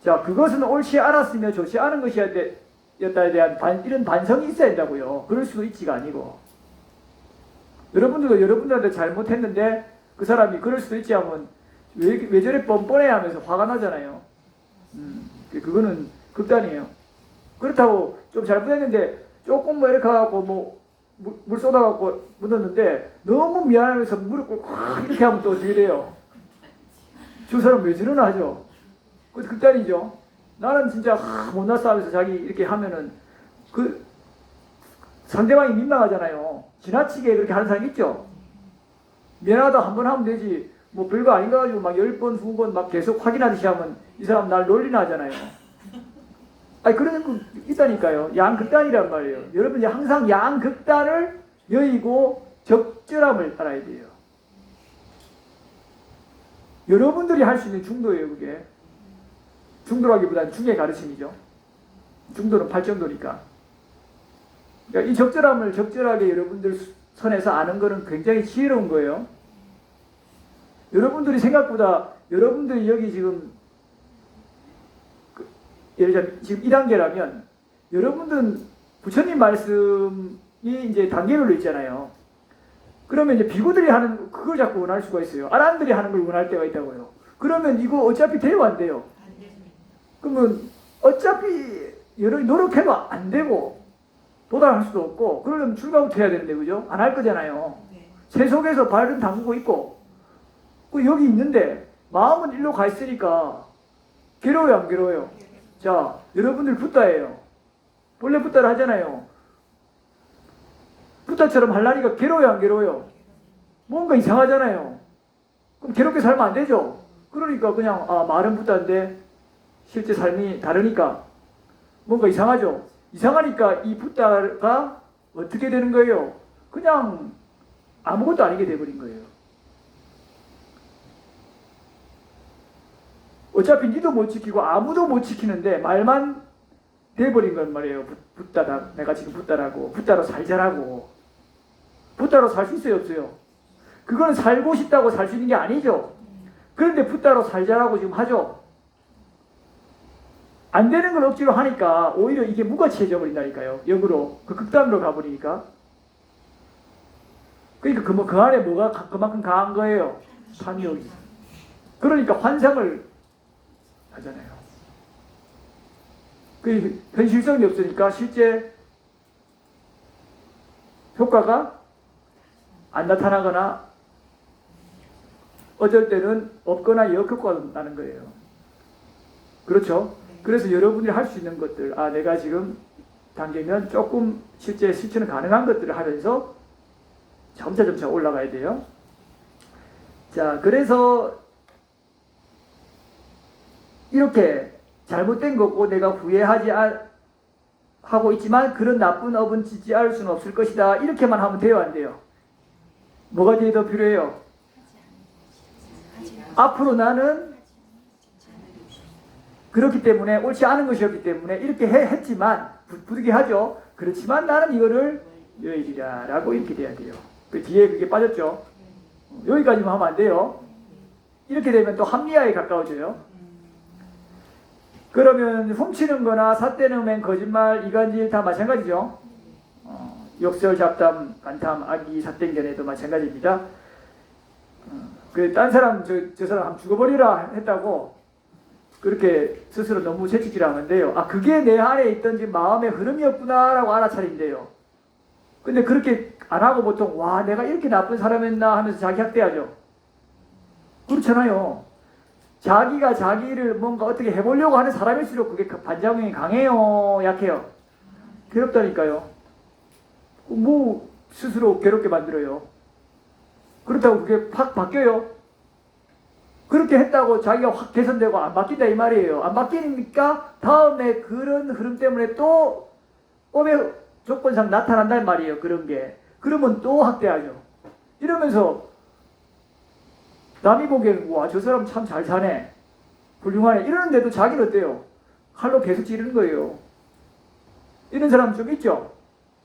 자, 그것은 옳지 않았으며 좋지 않은 것이었다에 대한 이런 반성이 있어야 된다고요. 그럴 수도 있지가 아니고. 여러분들도 여러분들한테 잘못했는데 그 사람이 그럴 수도 있지 하면 왜 저래 뻔뻔해 하면서 화가 나잖아요. 그거는 극단이에요. 그렇다고 좀 잘못했는데 조금 뭐 이렇게 하고 물 쏟아갖고 묻었는데 너무 미안하면서 물을 꼭 이렇게 하면 또 어떻게 돼요? 저 사람 왜 저러나 하죠. 그 극단이죠. 나는 진짜 못났어 하면서 자기 이렇게 하면은 그 상대방이 민망하잖아요. 지나치게 그렇게 하는 사람 있죠. 미안하다 한 번 하면 되지 뭐 별거 아닌가 가지고 막 10번 20번 막 계속 확인하듯이 하면 이 사람 날 놀리나 하잖아요. 그런 거 있다니까요. 양극단이란 말이에요. 여러분이 항상 양극단을 여의고 적절함을 알아야 돼요. 여러분들이 할 수 있는 중도예요, 그게. 중도라기보다는 중의 가르침이죠. 중도는 팔정도니까. 그러니까 이 적절함을 적절하게 여러분들 선에서 아는 거는 굉장히 지혜로운 거예요. 여러분들이 생각보다 여러분들이 여기 지금 예를 들면 지금 2단계라면 여러분들은 부처님 말씀이 이제 단계별로 있잖아요. 그러면 이제 비구들이 하는 그걸 자꾸 원할 수가 있어요. 아란들이 하는 걸 원할 때가 있다고요. 그러면 이거 어차피 돼요, 안 돼요? 그러면 어차피 여러 노력해도 안 되고 도달할 수도 없고 그러려면 출가부터 해야 되는데 그죠? 안 할 거잖아요. 새 속에서 발은 담그고 있고 여기 있는데 마음은 일로 가 있으니까 괴로워요, 안 괴로워요? 자, 여러분들 붓다예요. 원래 붓다를 하잖아요. 붓다처럼 하려니까 괴로워요, 안 괴로워요? 뭔가 이상하잖아요. 그럼 괴롭게 살면 안 되죠? 그러니까 그냥 말은 붓다인데 실제 삶이 다르니까 뭔가 이상하죠? 이상하니까 이 붓다가 어떻게 되는 거예요? 그냥 아무것도 아니게 돼버린 거예요. 어차피 니도 못 지키고 아무도 못 지키는데 말만 돼버린 건 말이에요. 붓다다. 내가 지금 붓다라고. 붓다로 살자라고. 붓다로 살 수 있어요, 없어요? 그거는 살고 싶다고 살 수 있는 게 아니죠. 그런데 붓다로 살자라고 지금 하죠. 안 되는 걸 억지로 하니까 오히려 이게 무가치해져 버린다니까요. 역으로 그 극단으로 가버리니까. 그러니까 그 안에 뭐가 그만큼 강한 거예요. 탐욕이. 그러니까 환상을 하잖아요. 그 현실성이 없으니까 실제 효과가 안 나타나거나 어쩔 때는 없거나 역효과가 나는 거예요. 그렇죠? 그래서 여러분이 할 수 있는 것들, 아, 내가 지금 단계면 조금 실제 실천은 가능한 것들을 하면서 점차 올라가야 돼요. 자, 그래서 이렇게 잘못된 거고 내가 하고 있지만 그런 나쁜 업은 짓지 않을 수는 없을 것이다. 이렇게만 하면 돼요, 안 돼요? 뭐가 더 필요해요? 앞으로 나는 그렇기 때문에 옳지 않은 것이었기 때문에 이렇게 했지만 부득이하죠. 그렇지만 나는 이거를 여의리라 라고 이렇게 돼야 돼요. 그 뒤에 그게 빠졌죠. 여기까지만 하면 안 돼요. 이렇게 되면 또 합리화에 가까워져요. 그러면 훔치는 거나 삿대는 맨 거짓말, 이간질 다 마찬가지죠. 욕설, 잡담, 간탐, 악의, 삿대견에도 마찬가지입니다. 딴 사람 저 사람 한번 죽어버리라 했다고 그렇게 스스로 너무 채찍질하면 안 돼요. 아, 그게 내 안에 있던 지금 마음의 흐름이었구나라고 알아차린대요. 근데 그렇게 안 하고 보통 와, 내가 이렇게 나쁜 사람이었나 하면서 자기 학대하죠. 그렇잖아요. 자기가 자기를 뭔가 어떻게 해보려고 하는 사람일수록 그게 반작용이 강해요, 약해요? 괴롭다니까요. 뭐 스스로 괴롭게 만들어요. 그렇다고 그게 확 바뀌어요? 그렇게 했다고 자기가 확 개선되고 안 바뀐다 이 말이에요. 안 바뀌니까 다음에 그런 흐름 때문에 또 법의 조건상 나타난단 말이에요. 그런 게. 그러면 또 학대하죠. 이러면서 남이 보기에는 와, 저 사람 참 잘 사네, 훌륭하네 이러는데도 자기는 어때요? 칼로 계속 찌르는 거예요. 이런 사람 좀 있죠?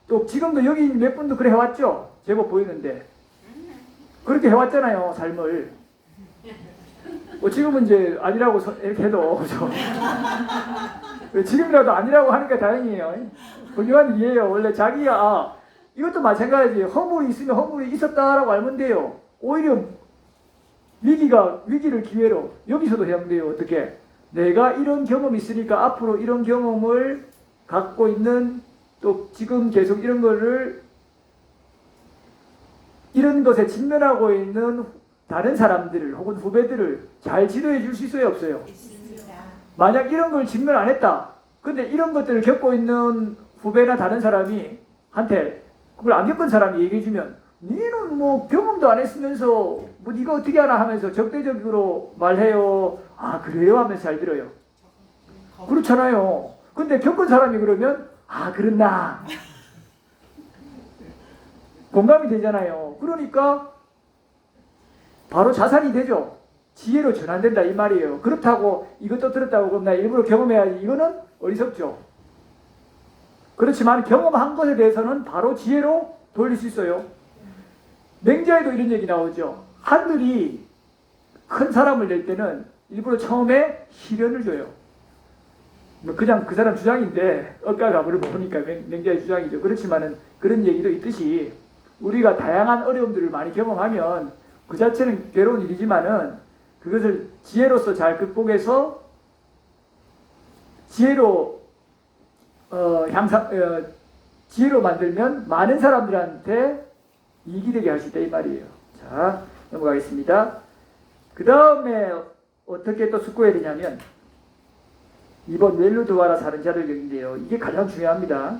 또 지금도 여기 몇 분도 그래 해왔죠? 제법 보이는데 그렇게 해왔잖아요, 삶을. 뭐 지금은 이제 아니라고 이렇게 해도 그죠? 지금이라도 아니라고 하니까 다행이에요. 훌륭한 일이에요. 원래 자기가 이것도 마찬가지. 허물이 있으면 허물이 있었다라고 알면 돼요. 오히려 위기를 기회로 여기서도 해당돼요. 어떻게? 내가 이런 경험이 있으니까 앞으로 이런 경험을 갖고 있는, 또 지금 계속 이런 것에 직면하고 있는 다른 사람들을 혹은 후배들을 잘 지도해 줄 수 있어요, 없어요? 만약 이런 걸 직면 안 했다. 근데 이런 것들을 겪고 있는 후배나 다른 사람이 한테 그걸 안 겪은 사람이 얘기해 주면 니는 뭐 경험도 안 했으면서 뭐 네가 어떻게 하나 하면서 적대적으로 말해요. 아, 그래요? 하면서 잘 들어요. 그렇잖아요. 근데 겪은 사람이 그러면 아, 그렇나 공감이 되잖아요. 그러니까 바로 자산이 되죠. 지혜로 전환된다 이 말이에요. 그렇다고 이것도 들었다고 그럼 나 일부러 경험해야지, 이거는 어리석죠. 그렇지만 경험한 것에 대해서는 바로 지혜로 돌릴 수 있어요. 맹자에도 이런 얘기 나오죠. 하늘이 큰 사람을 낼 때는 일부러 처음에 시련을 줘요. 뭐 그냥 그 사람 주장인데 억가가부를 보니까 맹자의 주장이죠. 그렇지만은 그런 얘기도 있듯이 우리가 다양한 어려움들을 많이 경험하면 그 자체는 괴로운 일이지만은 그것을 지혜로서 잘 극복해서 지혜로 지혜로 만들면 많은 사람들한테 이익이 되게 할 수 있다 이 말이에요. 자, 넘어가겠습니다. 그 다음에 어떻게 또 숙고해야 되냐면 2번 웰루드와라 사는 자들 경인데요. 이게 가장 중요합니다.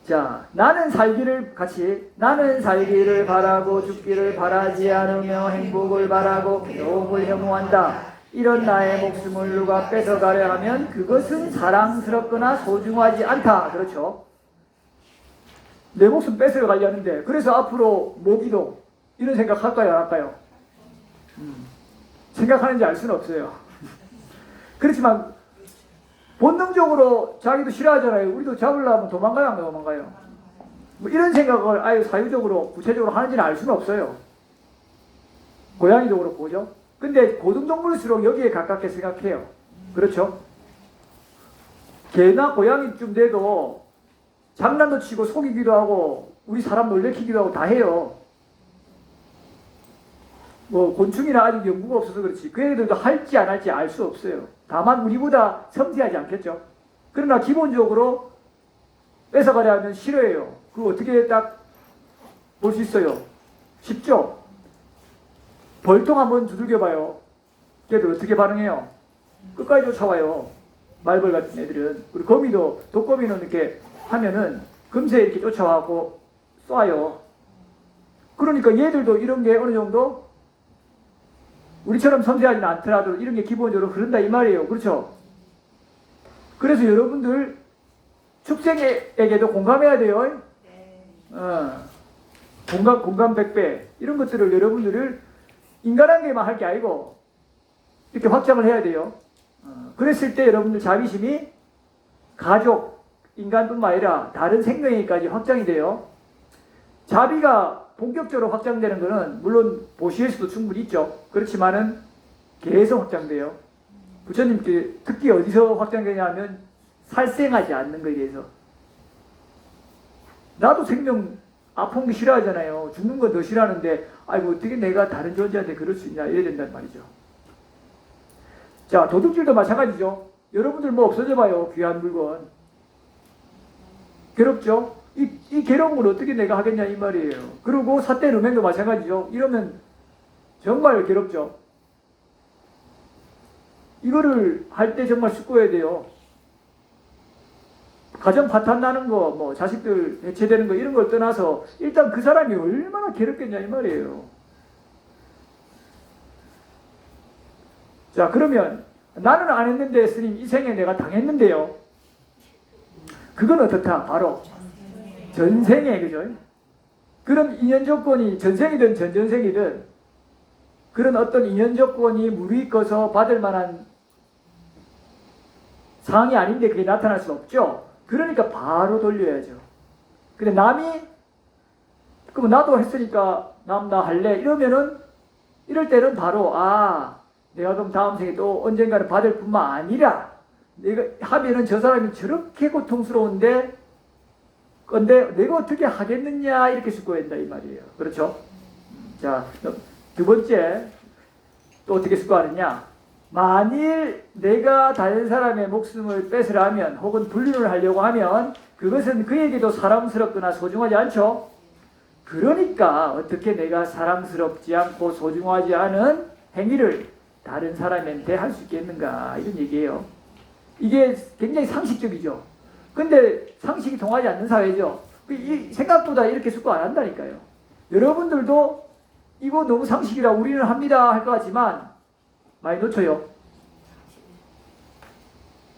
자, 나는 살기를 바라고 죽기를 바라지 않으며 행복을 바라고 괴로움을 혐오한다. 이런 나의 목숨을 누가 뺏어가려 하면 그것은 사랑스럽거나 소중하지 않다. 그렇죠? 내 목숨 뺏어가려 하는데, 그래서 앞으로 모기도 이런 생각 할까요, 안 할까요? 생각하는지 알 수는 없어요. 그렇지만 본능적으로 자기도 싫어하잖아요. 우리도 잡으려면 도망가요, 안 도망가요? 뭐 이런 생각을 아예 사유적으로 구체적으로 하는지는 알 수는 없어요. 고양이도 그렇고, 그죠? 근데 고등동물일수록 여기에 가깝게 생각해요. 그렇죠? 개나 고양이쯤 돼도 장난도 치고 속이기도 하고 우리 사람 놀래키기도 하고 다 해요. 뭐 곤충이나 아직 연구가 없어서 그렇지 그 애들도 할지 안 할지 알 수 없어요. 다만 우리보다 섬세하지 않겠죠. 그러나 기본적으로 뺏어가려 하면 싫어해요. 그거 어떻게 딱 볼 수 있어요? 쉽죠? 벌통 한번 두들겨봐요. 걔들 어떻게 반응해요? 끝까지 쫓아와요. 말벌 같은 애들은. 그리고 거미도, 독거미는 이렇게 하면은 금세 이렇게 쫓아와고 쏴요. 그러니까 얘들도 이런 게 어느 정도 우리처럼 섬세하지는 않더라도 이런 게 기본적으로 흐른다 이 말이에요. 그렇죠? 그래서 여러분들 축생에게도 공감해야 돼요. 공감 100배. 이런 것들을 여러분들을 인간관계만 할 게 아니고 이렇게 확장을 해야 돼요. 그랬을 때 여러분들 자비심이 가족, 인간뿐만 아니라 다른 생명에까지 확장이 돼요. 자비가 본격적으로 확장되는 것은 물론 보시에서도 충분히 있죠. 그렇지만은 계속 확장돼요. 부처님께 특히 어디서 확장되냐면 살생하지 않는 것에 대해서. 나도 생명 아픈 거 싫어하잖아요. 죽는 건 더 싫어하는데 아이고 어떻게 내가 다른 존재한테 그럴 수 있냐 이래야 된단 말이죠. 자, 도둑질도 마찬가지죠. 여러분들 뭐 없어져 봐요. 귀한 물건. 괴롭죠? 이 괴로운 걸 어떻게 내가 하겠냐 이 말이에요. 그리고 사대 음행도 마찬가지죠. 이러면 정말 괴롭죠. 이거를 할 때 정말 숙고해야 돼요. 가정 파탄 나는 거, 뭐 자식들 해체되는 거 이런 걸 떠나서 일단 그 사람이 얼마나 괴롭겠냐 이 말이에요. 자, 그러면 나는 안 했는데 스님 이 생에 내가 당했는데요. 그건 어떻다? 바로 전생에, 그죠? 그런 인연 조건이 전생이든 전전생이든 그런 어떤 인연 조건이 무르익어서 받을 만한 상황이 아닌데 그게 나타날 수 없죠. 그러니까 바로 돌려야죠. 근데 남이 그럼 나도 했으니까 나 할래 이러면은 이럴 때는 바로 내가 그럼 다음 생에 또 언젠가는 받을 뿐만 아니라 내가 하면은 저 사람이 저렇게 고통스러운데 건데 내가 어떻게 하겠느냐 이렇게 숙고한다 이 말이에요. 그렇죠? 자, 두 번째 또 어떻게 숙고하느냐? 만일 내가 다른 사람의 목숨을 뺏으려면 혹은 불륜을 하려고 하면 그것은 그에게도 사랑스럽거나 소중하지 않죠. 그러니까 어떻게 내가 사랑스럽지 않고 소중하지 않은 행위를 다른 사람한테 할 수 있겠는가 이런 얘기예요. 이게 굉장히 상식적이죠. 근데 상식이 통하지 않는 사회죠. 생각보다 이렇게 숙고 안 한다니까요. 여러분들도 이거 너무 상식이라 우리는 합니다 할 것 같지만 많이 놓쳐요.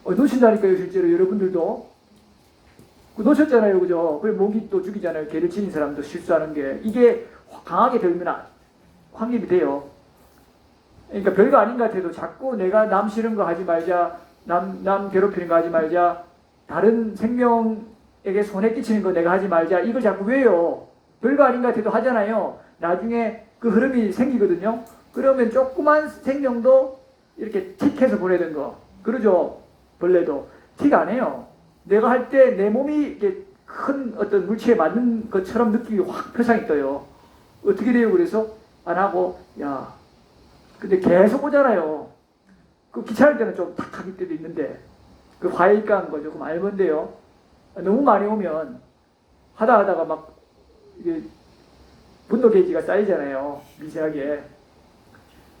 놓친다니까요. 실제로 여러분들도 놓쳤잖아요. 그죠? 그래 목이 또 죽이잖아요. 개를 치는 사람도 실수하는 게 이게 강하게 들면 확립이 돼요. 그러니까 별거 아닌 것 같아도 자꾸 내가 남 싫은 거 하지 말자, 남 괴롭히는 거 하지 말자, 다른 생명에게 손해 끼치는 거 내가 하지 말자, 이걸 자꾸 왜요? 별거 아닌 것 같아도 하잖아요. 나중에 그 흐름이 생기거든요. 그러면 조그만 생명도 이렇게 틱해서 보내는 거. 그러죠? 벌레도. 틱 안 해요. 내가 할 때 내 몸이 이렇게 큰 어떤 물체에 맞는 것처럼 느낌이 확 표상이 떠요. 어떻게 돼요? 그래서 안 하고, 근데 계속 오잖아요. 그 귀찮을 때는 좀 탁 하기 때도 있는데, 그 과일감 거 조금 알건데요. 너무 많이 오면 하다가 막 이게 분노 게이지가 쌓이잖아요. 미세하게.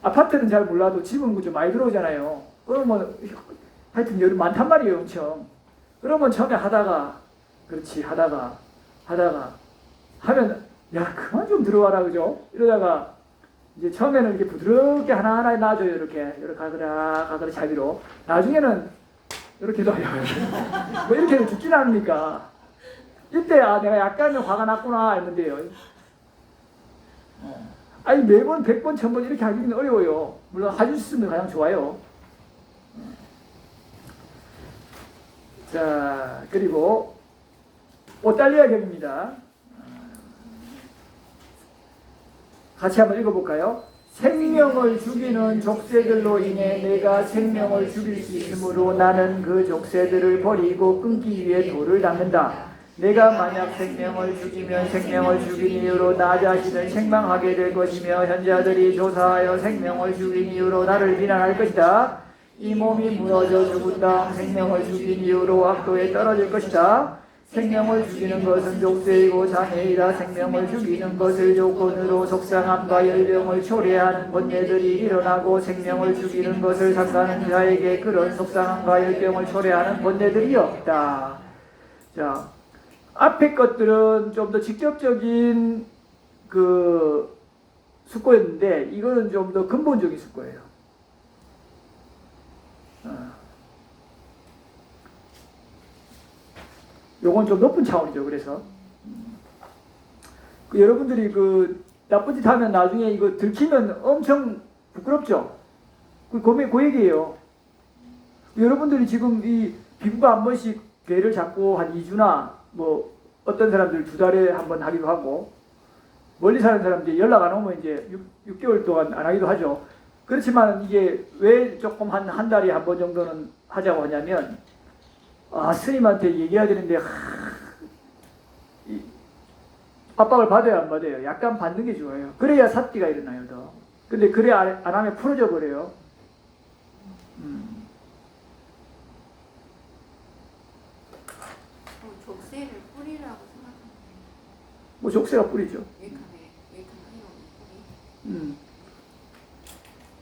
아파트는 잘 몰라도 집은 좀 많이 들어오잖아요. 그러면 하여튼 여름 많단 말이에요. 엄청. 그러면 처음에 하다가 하면 그만 좀 들어와라 그죠? 이러다가 이제 처음에는 이렇게 부드럽게 하나하나 놔줘요. 이렇게 가그라 자비로. 나중에는 이렇게 놔요. 뭐 이렇게 해도 죽진 않으니까. 이때 내가 약간 화가 났구나 했는데요. 아니 매번 100번 1000번 이렇게 하기는 어려워요. 물론 해주셨으면 가장 좋아요. 자, 그리고 오달리아 경입니다. 같이 한번 읽어볼까요? 생명을 죽이는 족쇄들로 인해 내가 생명을 죽일 수 있으므로 나는 그 족쇄들을 버리고 끊기 위해 돌을 닦는다. 내가 만약 생명을 죽이면 생명을 죽인 이유로 나 자신을 책망하게 될 것이며 현자들이 조사하여 생명을 죽인 이유로 나를 비난할 것이다. 이 몸이 무너져 죽은 다음 생명을 죽인 이유로 악도에 떨어질 것이다. 생명을 죽이는 것은 족쇄이고 장애이라. 생명을 죽이는 것을 조건으로 속상함과 열병을 초래하는 번뇌들이 일어나고 생명을 죽이는 것을 삼가는 자에게 그런 속상함과 열병을 초래하는 번뇌들이 없다. 자, 앞에 것들은 좀 더 직접적인 그 숙고였는데 이거는 좀 더 근본적인 숙고예요. 요건 좀 높은 차원이죠. 그래서 여러분들이 그 나쁜 짓 하면 나중에 이거 들키면 엄청 부끄럽죠. 그 얘기예요. 여러분들이 지금 이 피부가 한 번씩 괴를 잡고 한 2주나 뭐 어떤 사람들 2달에 한 번 하기도 하고 멀리 사는 사람들이 연락 안 오면 이제 6개월 동안 안 하기도 하죠. 그렇지만 이게 왜 조금 한 달에 한 번 정도는 하자고 하냐면 스님한테 얘기해야 되는데 압박을 받아야 안 받아요. 약간 받는 게 좋아요. 그래야 사띠가 일어나요. 더. 근데 그래 안 하면 풀어져 버려요. 족쇄를 뿌리라고 생각합니다. 뭐 족쇄가 뿌리죠. 예컨대 뿌리.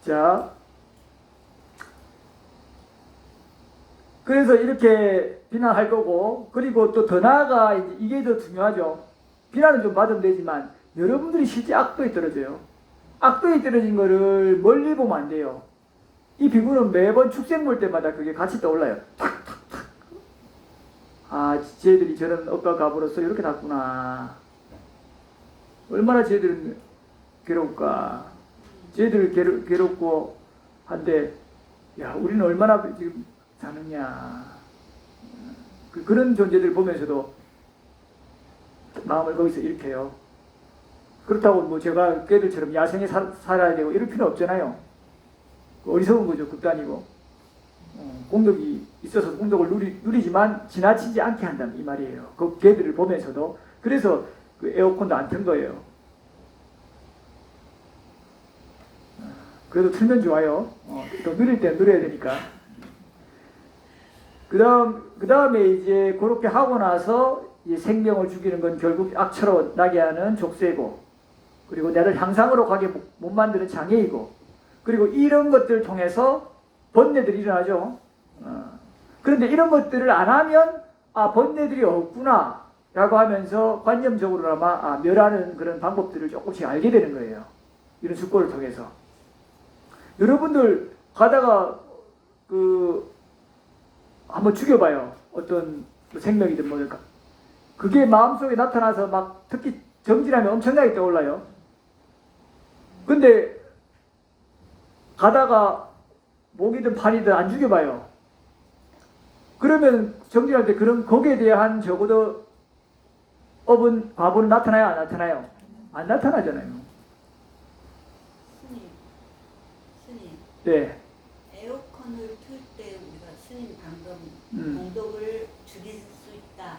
자, 그래서 이렇게 비난할 거고, 그리고 또 더 나아가 이게 더 중요하죠. 비난은 좀 받으면 되지만 여러분들이 실제 악도에 떨어져요. 악도에 떨어진 거를 멀리 보면 안 돼요. 이 비구는 매번 축생 볼 때마다 그게 같이 떠올라요. 탁탁탁. 쟤들이 저런 업가 갑으로서 이렇게 났구나. 얼마나 쟤들은 괴로울까. 쟤들 괴롭고 한데, 야, 우리는 얼마나 지금 사느냐. 그런 존재들 보면서도 마음을 거기서 일으켜요. 그렇다고 뭐 제가 걔들처럼 야생에 살아야 되고 이럴 필요 없잖아요. 어리석은 거죠. 극단이고. 공덕이 있어서 공덕을 누리지만 지나치지 않게 한다 이 말이에요. 그 걔들을 보면서도. 그래서 그 에어컨도 안 튼 거예요. 그래도 틀면 좋아요. 또 누릴 때 누려야 되니까. 그 다음에 이제 그렇게 하고 나서 이제 생명을 죽이는 건 결국 악처럼 나게 하는 족쇄고, 그리고 나를 향상으로 가게 못 만드는 장애이고, 그리고 이런 것들을 통해서 번뇌들이 일어나죠. 그런데 이런 것들을 안 하면 번뇌들이 없구나 라고 하면서 관념적으로나마 멸하는 그런 방법들을 조금씩 알게 되는 거예요. 이런 숙고를 통해서. 여러분들 가다가 한번 죽여봐요. 어떤 생명이든 뭐랄까. 그게 마음속에 나타나서 막 특히 정진하면 엄청나게 떠올라요. 근데 가다가 목이든 팔이든 안 죽여봐요. 그러면 정진할 때 거기에 대한 적어도 과보는 나타나요? 안 나타나요? 안 나타나잖아요. 스님. 네. 에어컨을 틀 때 우리가 스님 방금 공덕을 죽일 수 있다.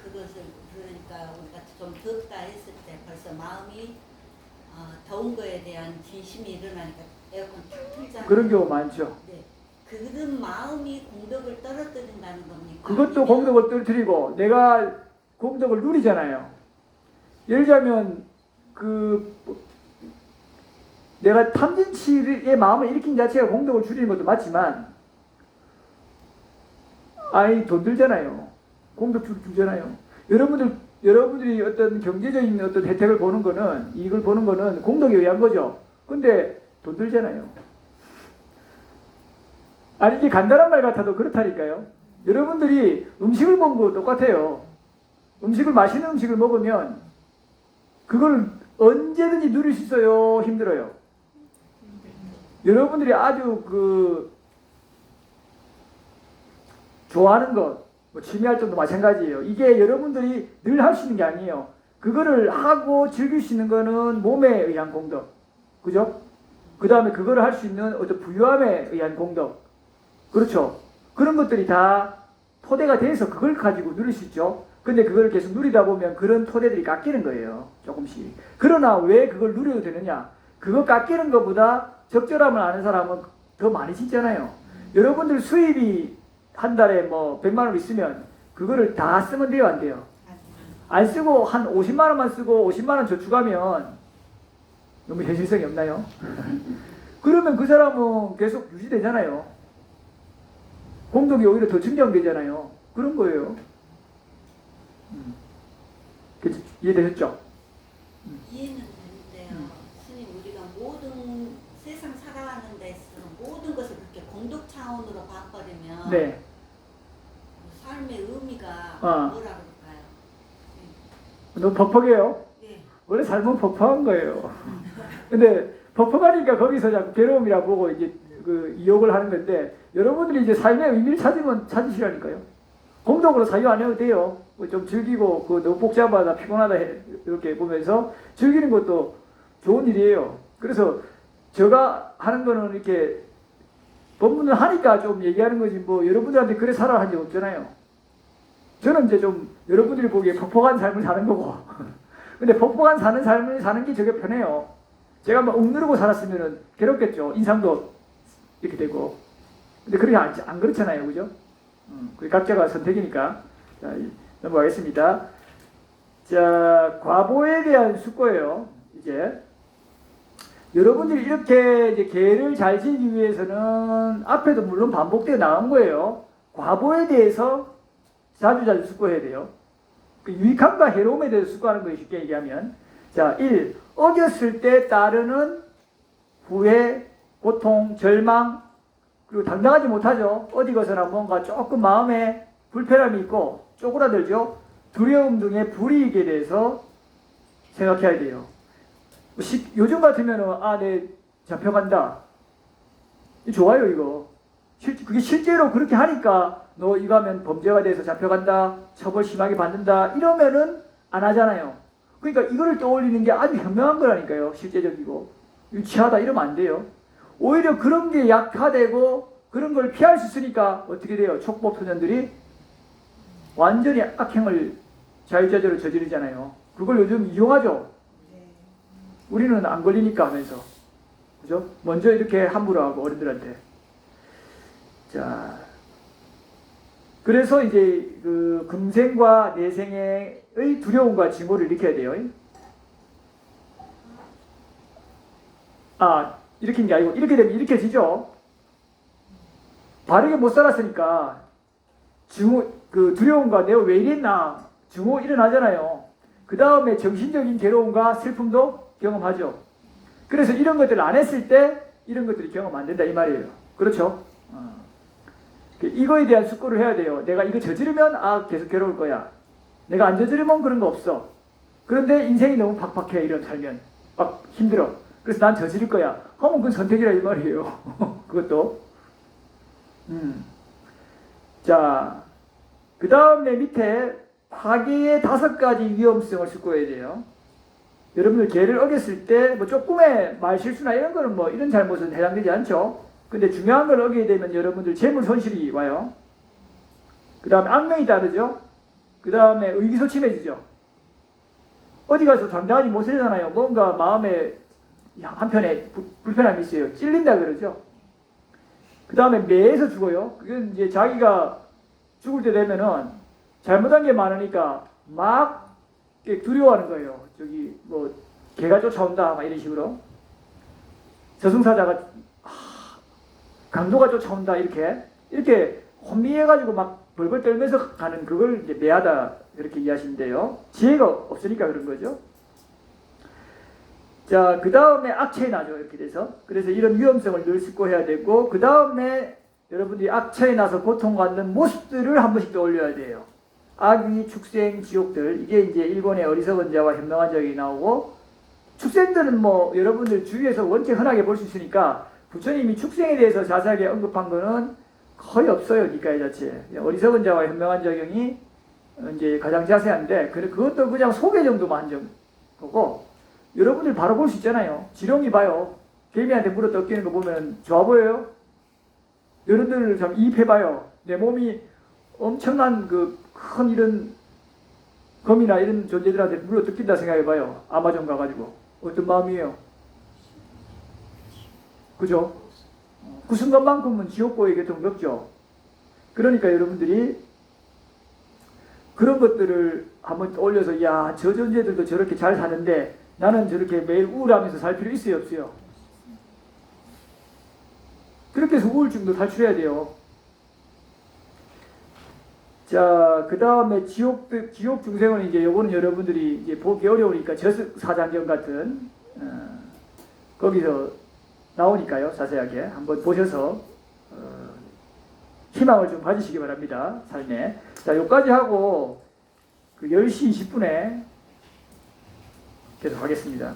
그것을 그러니까 우리가 좀 덥다 했을 때 벌써 마음이 더운 거에 대한 진심이 일어나니까 에어컨 탁 틀잖아요. 그런 경우 많죠. 네. 그런 마음이 공덕을 떨어뜨린다는 겁니까? 그것도 공덕을 떨어뜨리고 내가 공덕을 누리잖아요. 예를 들자면 내가 탐진치의 마음을 일으킨 자체가 공덕을 줄이는 것도 맞지만 돈 들잖아요. 공덕 주잖아요. 여러분들이 어떤 경제적인 어떤 혜택을 보는 거는, 이익을 보는 거는 공덕에 의한 거죠. 근데 돈 들잖아요. 이게 간단한 말 같아도 그렇다니까요. 여러분들이 음식을 먹는 거 똑같아요. 맛있는 음식을 먹으면 그걸 언제든지 누릴 수 있어요? 힘들어요? 여러분들이 아주 좋아하는 것, 취미활동도 마찬가지예요. 이게 여러분들이 늘 할 수 있는 게 아니에요. 그거를 하고 즐길 수 있는 거는 몸에 의한 공덕. 그죠? 그 다음에 그거를 할 수 있는 어떤 부유함에 의한 공덕. 그렇죠? 그런 것들이 다 토대가 돼서 그걸 가지고 누릴 수 있죠. 근데 그걸 계속 누리다 보면 그런 토대들이 깎이는 거예요. 조금씩. 그러나 왜 그걸 누려도 되느냐? 그거 깎이는 것보다 적절함을 아는 사람은 더 많이 짓잖아요. 여러분들 수입이 한 달에 뭐 100만 원 있으면 그거를 다 쓰면 돼요, 안 돼요? 안 쓰고 한 50만 원만 쓰고 50만 원 저축하면 너무 현실성이 없나요? 그러면 그 사람은 계속 유지되잖아요. 공덕이 오히려 더 증정되잖아요. 그런 거예요. 이해되셨죠? 이해는 되는데요. 스님, 우리가 모든 세상 살아가는 데서 모든 것을 그렇게 공덕 차원으로 봐버리면 네. 삶의 의미가 아. 뭐라 그럴까요? 너무 퍽퍽해요. 네. 원래 삶은 퍽퍽한 거예요. 근데 퍽퍽하니까 거기서 자꾸 괴로움이라 보고 이제 그 이욕을 하는 건데, 여러분들이 이제 삶의 의미를 찾으시라니까요. 공덕으로 사유 안 해도 돼요. 좀 즐기고, 그 너무 복잡하다, 피곤하다, 이렇게 보면서 즐기는 것도 좋은 일이에요. 그래서 제가 하는 거는 이렇게 법문을 하니까 좀 얘기하는 거지, 뭐 여러분들한테 그래 살아 한 적 없잖아요. 저는 이제 좀 여러분들이 보기에 퍽퍽한 삶을 사는 거고. 근데 퍽퍽한 삶을 사는 게 저게 편해요. 제가 막 억누르고 살았으면 괴롭겠죠. 인상도 이렇게 되고. 근데 그렇게 안 그렇잖아요. 그죠? 그 각자가 선택이니까. 자, 넘어가겠습니다. 자, 과보에 대한 숙고예요. 이제. 여러분들이 이렇게 이제 계를 잘 지기 위해서는 앞에도 물론 반복되어 나온 거예요. 과보에 대해서 자주 숙고해야 돼요. 그 유익함과 해로움에 대해서 숙고하는 거예요. 쉽게 얘기하면. 자, 1. 어겼을 때 따르는 후회, 고통, 절망, 그리고 당당하지 못하죠. 어디 가서나 뭔가 조금 마음에 불편함이 있고 쪼그라들죠. 두려움 등의 불이익에 대해서 생각해야 돼요. 요즘 같으면은 내 잡혀간다. 좋아요 이거. 그게 실제로 그렇게 하니까 너 이거 하면 범죄가 돼서 잡혀간다, 처벌 심하게 받는다 이러면은 안 하잖아요. 그러니까 이거를 떠올리는 게 아주 현명한 거라니까요. 실제적이고 유치하다 이러면 안 돼요. 오히려 그런 게 약화되고 그런 걸 피할 수 있으니까 어떻게 돼요? 촉법 소년들이 완전히 악행을 자유자재로 저지르잖아요. 그걸 요즘 이용하죠. 우리는 안 걸리니까 하면서. 그죠? 먼저 이렇게 함부로 하고 어른들한테. 자. 그래서 이제 그 금생과 내생의 두려움과 징후를 일으켜야 돼요. 일으킨 게 아니고 이렇게 되면 일으켜지죠. 바르게 못 살았으니까 그 두려움과 내가 왜 이랬나 증오 일어나잖아요. 그 다음에 정신적인 괴로움과 슬픔도 경험하죠. 그래서 이런 것들을 안 했을 때 이런 것들이 경험 안 된다 이 말이에요. 그렇죠? 이거에 대한 숙고를 해야 돼요. 내가 이거 저지르면 계속 괴로울 거야. 내가 안 저지르면 그런 거 없어. 그런데 인생이 너무 팍팍해 이런 살면 막 힘들어. 그래서 난 저지를 거야. 하면 그건 선택이라 이 말이에요. 그것도. 자, 그 다음에 밑에 파괴의 5가지 위험성을 숙고해야 돼요. 여러분들 계를 어겼을 때 뭐 조금의 말실수나 이런 거는 뭐 이런 잘못은 해당되지 않죠. 근데 중요한 걸 어기게 되면 여러분들 재물 손실이 와요. 그 다음에 악명이 따르죠. 그 다음에 의기소침해지죠. 어디 가서 당당하지 못하잖아요. 뭔가 마음에 한편에 불편함이 있어요. 찔린다 그러죠. 그 다음에 매에서 죽어요. 그건 이제 자기가 죽을 때 되면은 잘못한 게 많으니까 막 두려워하는 거예요. 저기 뭐 개가 쫓아온다 막 이런 식으로. 저승사자가 강도가 쫓아온다 이렇게 혼미해가지고 막 벌벌 떨면서 가는 그걸 이제 매하다 그렇게 이해하시는데요. 지혜가 없으니까 그런 거죠. 자, 그 다음에 악체에 나죠. 이렇게 돼서. 그래서 이런 위험성을 늘 숙고해야 되고, 그 다음에 여러분들이 악체에 나서 고통받는 모습들을 한 번씩 떠올려야 돼요. 악귀, 축생, 지옥들. 이게 이제 일본의 어리석은 자와 현명한 자가 나오고, 축생들은 뭐 여러분들 주위에서 원체 흔하게 볼 수 있으니까 부처님이 축생에 대해서 자세하게 언급한 거는 거의 없어요. 니까의 자체. 어리석은 자와 현명한 자경이 이제 가장 자세한데, 그것도 그냥 소개 정도만 한 거고, 여러분들 바로 볼 수 있잖아요. 지렁이 봐요. 개미한테 물어 뜯기는 거 보면 좋아 보여요? 여러분들 좀 이입해봐요. 내 몸이 엄청난 그 큰 이런 검이나 이런 존재들한테 물어 뜯긴다 생각해봐요. 아마존 가가지고. 어떤 마음이에요? 그죠? 그 순간만큼은 지옥보의 고통이 없죠. 그러니까 여러분들이 그런 것들을 한번 올려서 야, 저 존재들도 저렇게 잘 사는데 나는 저렇게 매일 우울하면서 살 필요 있어요, 없어요? 그렇게 해서 우울증도 탈출해야 돼요. 자, 그 다음에 지옥 중생은 이제 요거는 여러분들이 이제 보기 어려우니까 저사장경 같은, 거기서 나오니까요, 자세하게. 한번 보셔서, 희망을 좀 가지시기 바랍니다, 삶에. 자, 요까지 하고, 그 10시 20분에 계속 하겠습니다.